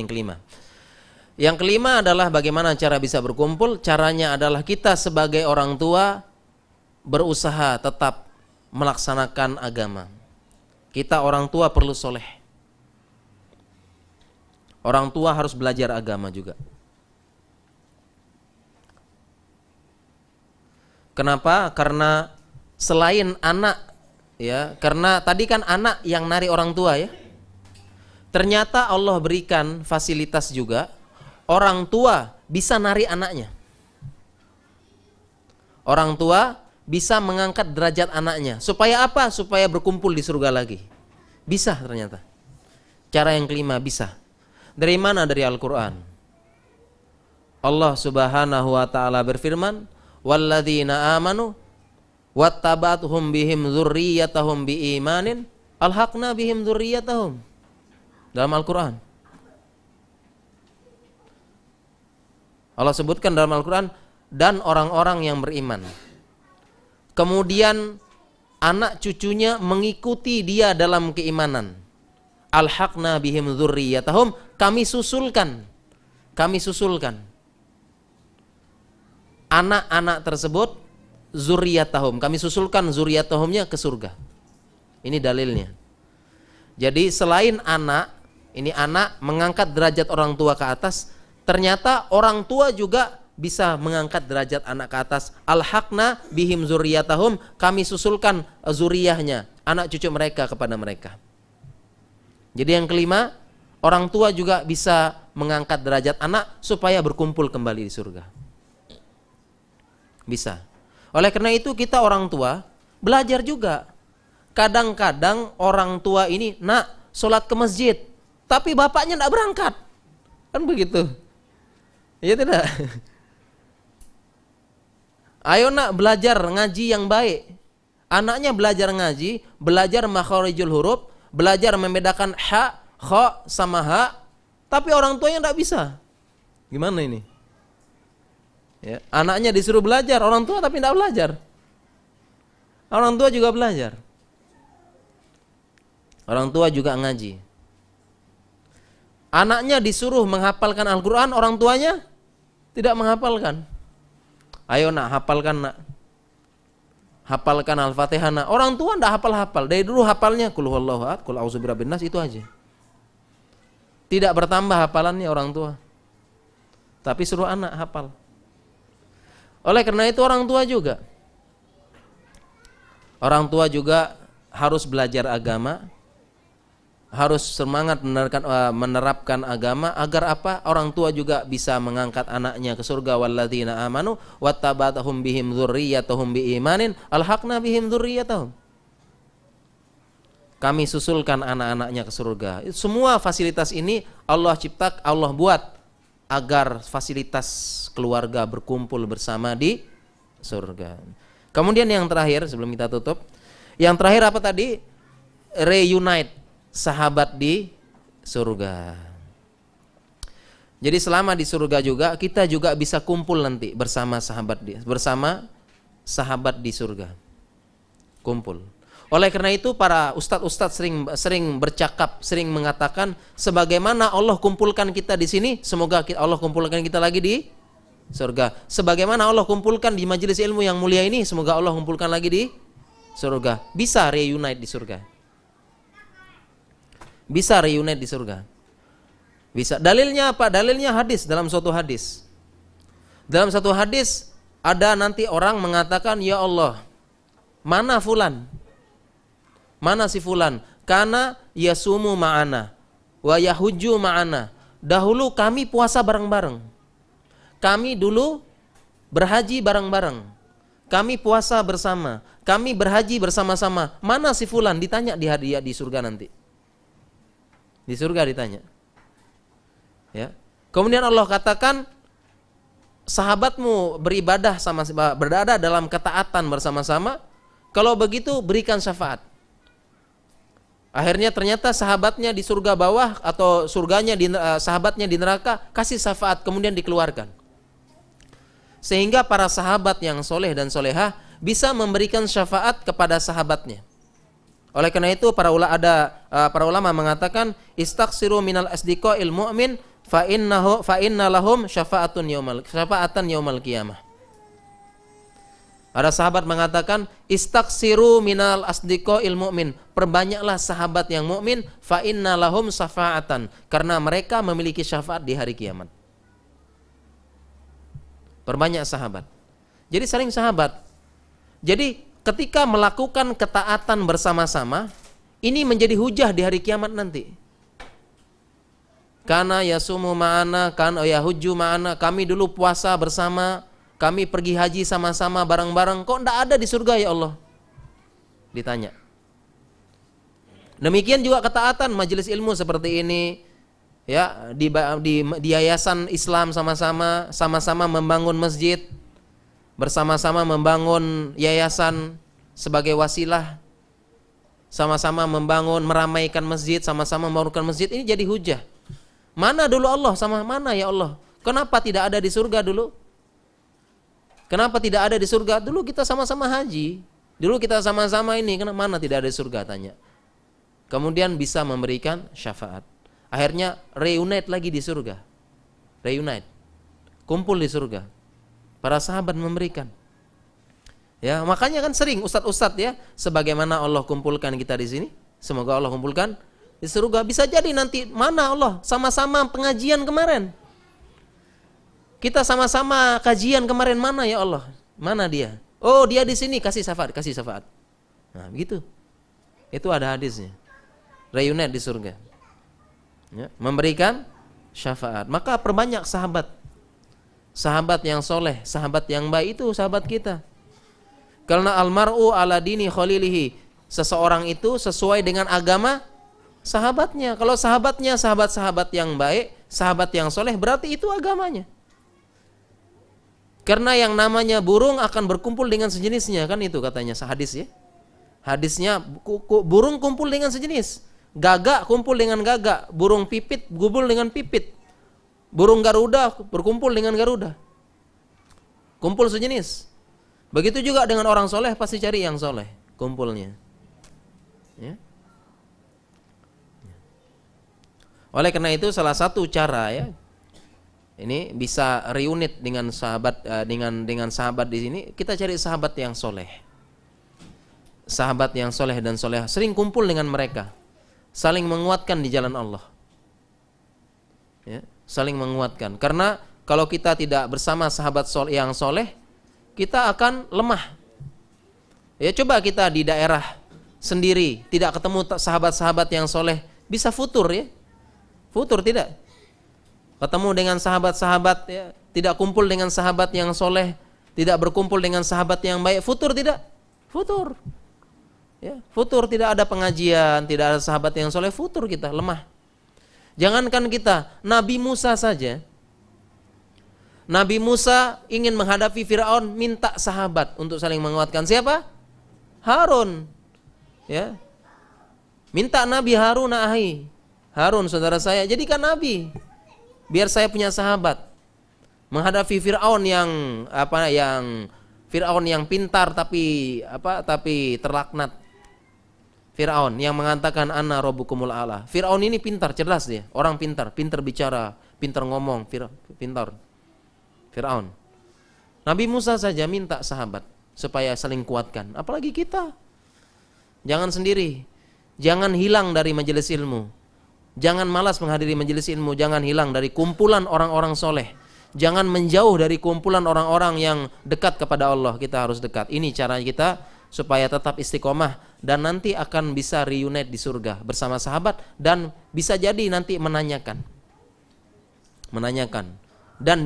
Yang kelima adalah bagaimana cara bisa berkumpul. Caranya adalah kita sebagai orang tua berusaha tetap melaksanakan agama. Kita orang tua perlu soleh. Orang tua harus belajar agama juga. Kenapa? Karena selain anak ya, karena tadi kan anak yang nari orang tua ya. Ternyata Allah berikan fasilitas juga, orang tua bisa nari anaknya. Orang tua bisa mengangkat derajat anaknya. Supaya apa? Supaya berkumpul di surga lagi. Bisa ternyata. Cara yang kelima bisa. Dari mana? Dari Al-Quran. Allah subhanahu wa ta'ala berfirman, walladzina amanu wattaba'tuhum bihim dzurriyyatahum biimanin alhaqna bihim dzurriyyatahum. Dalam Al-Quran Allah sebutkan dalam Al-Quran, dan orang-orang yang beriman kemudian anak cucunya mengikuti dia dalam keimanan, alhaqna bihim dzurriyyatahum, kami susulkan anak-anak tersebut, zuriyatahum, kami susulkan zuriyatahumnya ke surga. Ini dalilnya. Jadi selain anak, ini anak mengangkat derajat orang tua ke atas, ternyata orang tua juga bisa mengangkat derajat anak ke atas. Alhaqna bihim zuriyatahum, kami susulkan zuriyahnya, anak cucu mereka kepada mereka. Jadi yang kelima, orang tua juga bisa mengangkat derajat anak supaya berkumpul kembali di surga. Bisa. Oleh karena itu kita orang tua belajar juga. Kadang-kadang orang tua ini, nak, sholat ke masjid, tapi bapaknya tidak berangkat. Kan begitu. Iya tidak? Ayo nak belajar ngaji yang baik. Anaknya belajar ngaji, belajar makharijul huruf, belajar membedakan ha, kha sama ha, tapi orang tuanya tidak bisa. Gimana ini? Ya, anaknya disuruh belajar, orang tua tapi tidak belajar. Orang tua juga belajar. Orang tua juga ngaji. Anaknya disuruh menghafalkan Al-Quran, orang tuanya tidak menghafalkan. Ayo nak, hafalkan nak. Hafalkan Al-Fatihah nak. Orang tua tidak hafal-hafal. Dari dulu hafalnya Qul huwallahu ahad, Qul a'udzu birabbin nas, itu aja. Tidak bertambah hafalannya orang tua. tapi suruh anak hafal. Oleh karena itu orang tua juga harus belajar agama, harus semangat menerapkan agama agar apa? Orang tua juga bisa mengangkat anaknya ke surga. Walladzina amanu wattaba'athum bihim dzurriyyatuhum biimanin alhaqna bihim dzurriyyatahum. Kami susulkan anak-anaknya ke surga. Semua fasilitas ini Allah ciptakan, Allah buat agar fasilitas keluarga berkumpul bersama di surga. Kemudian yang terakhir sebelum kita tutup, yang terakhir apa tadi? Reunite, sahabat di surga. Jadi selama di surga juga kita juga bisa kumpul nanti bersama sahabat di surga. Kumpul. Oleh karena itu para ustadz sering bercakap, sering mengatakan sebagaimana Allah kumpulkan kita di sini, semoga Allah kumpulkan kita lagi di surga. Sebagaimana Allah kumpulkan di majelis ilmu yang mulia ini, semoga Allah kumpulkan lagi di surga. Bisa reunite di surga. Bisa reunite di surga. Bisa. Dalilnya apa? Dalilnya hadis, dalam suatu hadis. Dalam satu hadis ada nanti orang mengatakan, "Ya Allah, mana fulan? Mana si fulan? Karena yasumu ma'ana wa yahujju ma'ana." Dahulu kami puasa bareng-bareng. Kami dulu berhaji bareng-bareng. Kami puasa bersama. Kami berhaji bersama-sama. Mana si fulan? Ditanya di hadiah di surga nanti. Di surga ditanya. Ya. Kemudian Allah katakan, sahabatmu beribadah berada dalam ketaatan bersama-sama. Kalau begitu berikan syafaat. Akhirnya ternyata sahabatnya di surga bawah atau surganya sahabatnya di neraka kasih syafaat kemudian dikeluarkan. Sehingga para sahabat yang soleh dan solehah bisa memberikan syafaat kepada sahabatnya. Oleh karena itu para ulama mengatakan istaghsiru minal asdiqail mu'min fa inna lahum syafa'atan yaumal qiyamah. Ada sahabat mengatakan istaghsiru minal asdiqail mu'min, perbanyaklah sahabat yang mukmin fa inna lahum syafa'atan, karena mereka memiliki syafaat di hari kiamat. Perbanyak sahabat. Jadi saling sahabat. Jadi ketika melakukan ketaatan bersama-sama, ini menjadi hujah di hari kiamat nanti. Kana yasumu ma'ana, kana yahujju ma'ana, kami dulu puasa bersama, kami pergi haji sama-sama bareng-bareng, kok enggak ada di surga ya Allah? Ditanya. Demikian juga ketaatan majelis ilmu seperti ini. Ya, di yayasan Islam sama-sama membangun masjid, bersama-sama membangun yayasan sebagai wasilah, sama-sama meramaikan masjid, sama-sama membangunkan masjid, ini jadi hujah. Mana dulu Allah sama mana ya Allah? Kenapa tidak ada di surga dulu? Kenapa tidak ada di surga? Dulu kita sama-sama haji, dulu kita sama-sama ini, kenapa mana tidak ada di surga? Tanya. Kemudian bisa memberikan syafaat. Akhirnya reunite lagi di surga. Reunite. Kumpul di surga. Para sahabat memberikan. Ya, makanya kan sering ustadz ya, sebagaimana Allah kumpulkan kita di sini, semoga Allah kumpulkan di surga. Bisa jadi nanti mana Allah sama-sama pengajian kemarin. Kita sama-sama kajian kemarin, mana ya Allah? Mana dia? Oh, dia di sini, kasih syafaat. Nah, begitu. Itu ada hadisnya. Reunite di surga. Ya, memberikan syafaat. Maka perbanyak sahabat yang soleh, sahabat yang baik, itu sahabat kita. Karena almar'u ala dini khalilihi, seseorang itu sesuai dengan agama sahabatnya. Kalau sahabatnya sahabat-sahabat yang baik, sahabat yang soleh, berarti itu agamanya. Karena yang namanya burung akan berkumpul dengan sejenisnya, kan itu katanya hadis ya. Hadisnya burung kumpul dengan sejenis. Gagak kumpul dengan gagak, burung pipit kumpul dengan pipit, burung garuda berkumpul dengan garuda, kumpul sejenis. Begitu juga dengan orang soleh, pasti cari yang soleh kumpulnya. Ya. Oleh karena itu salah satu cara ya, ini bisa reunite dengan sahabat dengan sahabat di sini, kita cari sahabat yang soleh, sahabat yang soleh dan soleh, sering kumpul dengan mereka. Saling menguatkan di jalan Allah. Ya, saling menguatkan. Karena kalau kita tidak bersama sahabat yang soleh, kita akan lemah. Ya coba kita di daerah sendiri, tidak ketemu sahabat-sahabat yang soleh, bisa futur ya. Futur tidak? Ketemu dengan sahabat-sahabat ya, tidak kumpul dengan sahabat yang soleh, tidak berkumpul dengan sahabat yang baik, futur tidak? Futur. Ya, futur, tidak ada pengajian, tidak ada sahabat yang soleh, futur kita, lemah. Jangankan kita, Nabi Musa saja. Nabi Musa ingin menghadapi Firaun, minta sahabat untuk saling menguatkan. Siapa? Harun. Ya. Minta Nabi Harun, Harun saudara saya, jadikan Nabi. Biar saya punya sahabat. Menghadapi Firaun yang Firaun yang pintar tapi terlaknat. Firaun yang mengatakan ana rabbukumul a'la. Firaun ini pintar, cerdas dia, orang pintar bicara, pintar ngomong, pintar. Firaun. Nabi Musa saja minta sahabat supaya saling kuatkan, apalagi kita. Jangan sendiri. Jangan hilang dari majelis ilmu. Jangan malas menghadiri majelis ilmu, jangan hilang dari kumpulan orang-orang soleh. Jangan menjauh dari kumpulan orang-orang yang dekat kepada Allah. Kita harus dekat. Ini cara kita supaya tetap istiqomah dan nanti akan bisa reunite di surga bersama sahabat, dan bisa jadi nanti menanyakan dan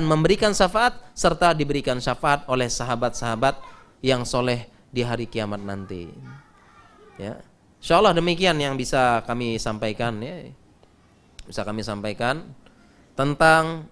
memberikan syafaat serta diberikan syafaat oleh sahabat-sahabat yang soleh di hari kiamat nanti. Ya, insyaallah demikian yang bisa kami sampaikan ya. Bisa kami sampaikan tentang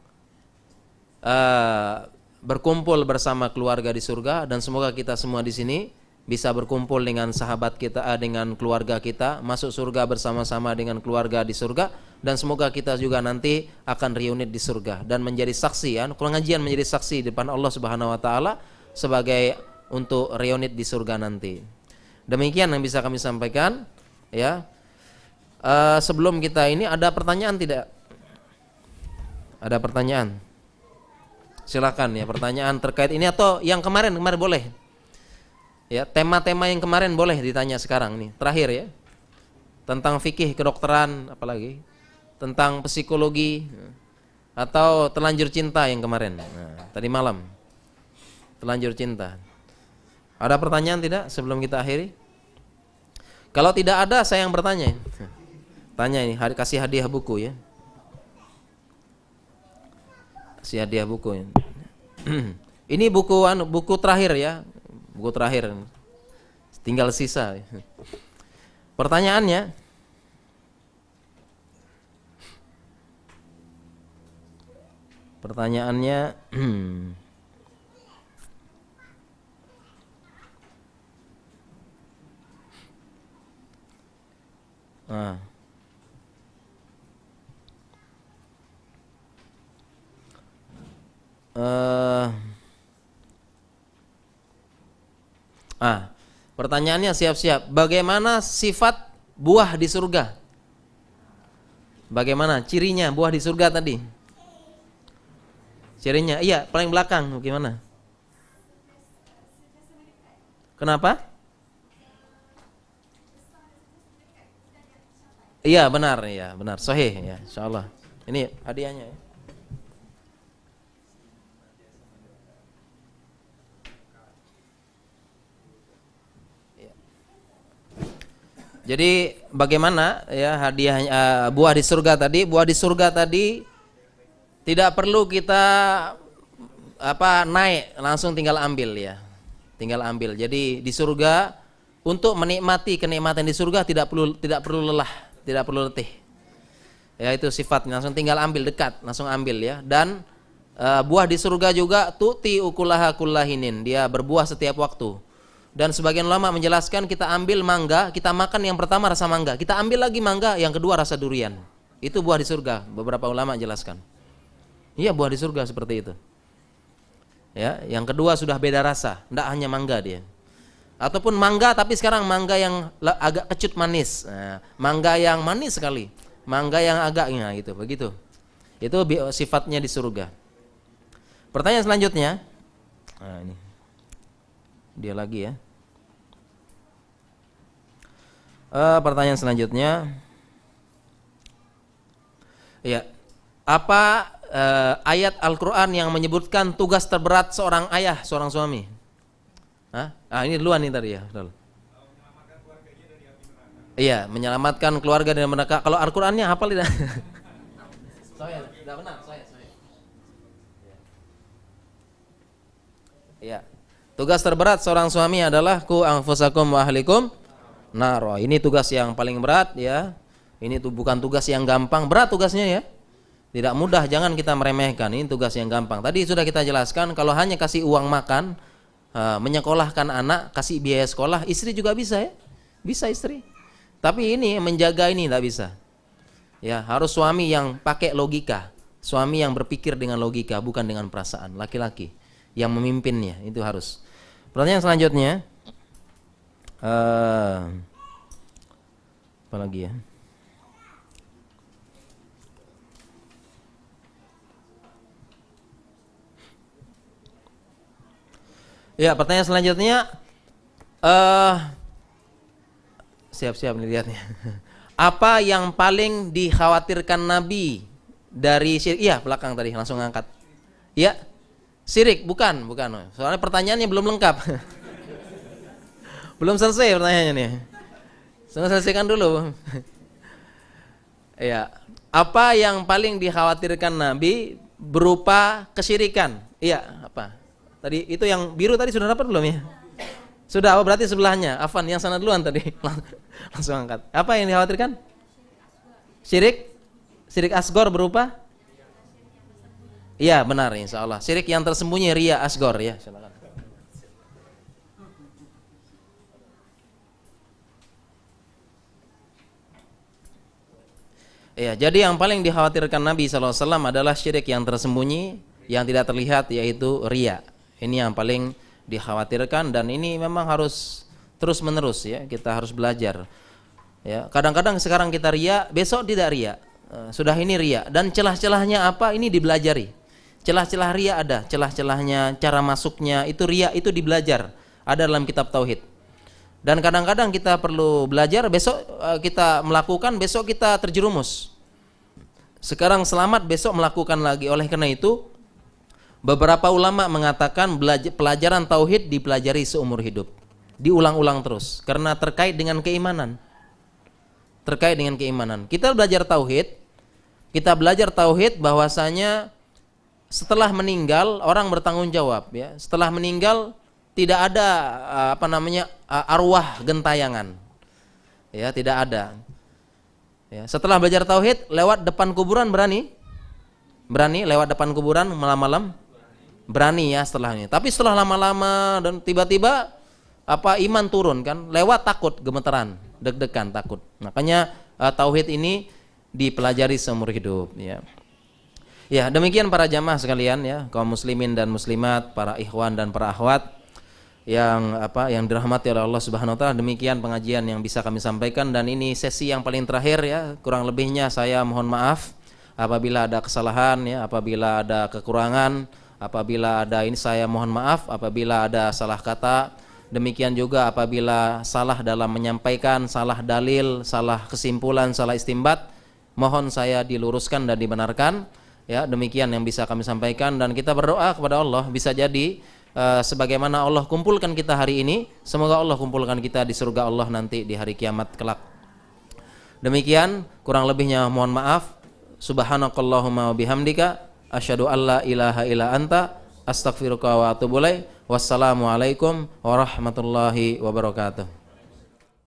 berkumpul bersama keluarga di surga, dan semoga kita semua di sini bisa berkumpul dengan sahabat kita, dengan keluarga kita, masuk surga bersama-sama dengan keluarga di surga, dan semoga kita juga nanti akan reunit di surga dan menjadi saksi ya, pengajian menjadi saksi di depan Allah Subhanahu wa taala sebagai untuk reunit di surga nanti. Demikian yang bisa kami sampaikan ya. Sebelum kita ini ada pertanyaan tidak? Ada pertanyaan? Silakan ya, pertanyaan terkait ini atau yang kemarin boleh. Ya, tema-tema yang kemarin boleh ditanya sekarang nih. Terakhir ya. Tentang fikih kedokteran apalagi? Tentang psikologi atau terlanjur cinta yang kemarin. Nah, tadi malam. Terlanjur cinta. Ada pertanyaan tidak sebelum kita akhiri? Kalau tidak ada, saya yang bertanya. Tanya ini, kasih hadiah buku ya. Si hadiah buku. Ini buku terakhir ya. Buku terakhir. Tinggal sisa. Pertanyaannya, pertanyaannya siap-siap. Bagaimana sifat buah di surga? Bagaimana cirinya buah di surga tadi? Cirinya, iya, paling belakang gimana? Kenapa? Iya, benar. Sahih ya, insyaallah. Ini hadiahnya ya. Jadi bagaimana ya hadiah buah di surga tadi? Buah di surga tadi tidak perlu kita naik, langsung tinggal ambil ya. Tinggal ambil. Jadi di surga untuk menikmati kenikmatan di surga tidak perlu lelah, tidak perlu letih. Ya itu sifatnya, langsung tinggal ambil, dekat, langsung ambil ya. Dan buah di surga juga tu'ti ukulaha kullahinin, dia berbuah setiap waktu. Dan sebagian ulama menjelaskan kita ambil mangga, kita makan yang pertama rasa mangga, kita ambil lagi mangga, yang kedua rasa durian. Itu buah di surga, beberapa ulama jelaskan. Iya, buah di surga seperti itu. Ya, yang kedua sudah beda rasa, tidak hanya mangga dia. Ataupun mangga tapi sekarang mangga yang agak kecut manis. Nah, mangga yang manis sekali, mangga yang agaknya gitu, begitu. Itu sifatnya di surga. Pertanyaan selanjutnya. Nah, ini. Dia lagi ya. Pertanyaan selanjutnya. Ya. Apa ayat Al-Quran yang menyebutkan tugas terberat seorang ayah, seorang suami? Hah? Ini duluan nih tadi ya. Iya, menyelamatkan keluarga dari neraka. Kalau Al-Qur'annya hafal tidak? Saya, tidak benar, saya. Iya. Tugas terberat seorang suami adalah ku anfusakum wa ahlikum naro. Ini tugas yang paling berat ya. Ini tuh bukan tugas yang gampang, berat tugasnya ya. Tidak mudah, jangan kita meremehkan. Ini tugas yang gampang. Tadi sudah kita jelaskan kalau hanya kasih uang makan, menyekolahkan anak, kasih biaya sekolah, istri juga bisa ya. Bisa istri. Tapi ini menjaga ini tidak bisa. Ya, harus suami yang pakai logika, suami yang berpikir dengan logika bukan dengan perasaan. Laki-laki yang memimpinnya itu harus. Pertanyaan selanjutnya, apa lagi ya? Ya, pertanyaan selanjutnya, siap-siap nih lihatnya. Apa yang paling dikhawatirkan Nabi dari syirik? Iya, belakang tadi langsung angkat. Iya, syirik bukan. Soalnya pertanyaannya belum lengkap. Belum selesai pertanyaannya nih. Selesaikan dulu. Iya, apa yang paling dikhawatirkan Nabi berupa kesyirikan? Iya, apa? Tadi itu yang biru tadi sudah dapat belum ya? Sudah, oh berarti sebelahnya. Afan yang sana duluan tadi. Langsung angkat. Apa yang dikhawatirkan? Syirik asgor berupa? Iya, benar insyaallah. Syirik yang tersembunyi riya asgor ya. Silakan. Iya, jadi yang paling dikhawatirkan Nabi sallallahu alaihi wasallam adalah syirik yang tersembunyi, yang tidak terlihat, yaitu riya. Ini yang paling dikhawatirkan dan ini memang harus terus menerus ya, kita harus belajar ya. Kadang-kadang sekarang kita riya, besok tidak riya, sudah ini riya, dan celah-celahnya apa ini dibelajari. Celah-celah riya ada, celah-celahnya, cara masuknya itu riya itu dibelajar, ada dalam kitab tauhid. Dan kadang-kadang kita perlu belajar, besok kita melakukan, besok kita terjerumus. Sekarang selamat, besok melakukan lagi. Oleh karena itu beberapa ulama mengatakan pelajaran tauhid dipelajari seumur hidup, diulang-ulang terus karena terkait dengan keimanan. Terkait dengan keimanan. Kita belajar tauhid bahwasanya setelah meninggal orang bertanggung jawab ya. Setelah meninggal tidak ada arwah gentayangan. Ya, tidak ada. Ya, setelah belajar tauhid lewat depan kuburan berani? Berani lewat depan kuburan malam-malam? Berani ya setelah ini. Tapi setelah lama-lama dan tiba-tiba iman turun kan, lewat takut, gemeteran, deg-degan, takut. Makanya tauhid ini dipelajari seumur hidup ya. Ya, demikian para jamaah sekalian ya, kaum muslimin dan muslimat, para ikhwan dan para akhwat yang dirahmati oleh Allah Subhanahu wa taala. Demikian pengajian yang bisa kami sampaikan dan ini sesi yang paling terakhir ya. Kurang lebihnya saya mohon maaf apabila ada kesalahan ya, apabila ada kekurangan. Apabila ada ini saya mohon maaf apabila ada salah kata. Demikian juga apabila salah dalam menyampaikan, salah dalil, salah kesimpulan, salah istimbat, mohon saya diluruskan dan dibenarkan. Ya, demikian yang bisa kami sampaikan dan kita berdoa kepada Allah bisa jadi sebagaimana Allah kumpulkan kita hari ini, semoga Allah kumpulkan kita di surga Allah nanti di hari kiamat kelak. Demikian, kurang lebihnya mohon maaf. Subhanakallahumma wa bihamdika asyhadu alla ilaha illa anta astaghfiruka wa atubu ilaik. Wassalamualaikum warahmatullahi wabarakatuh.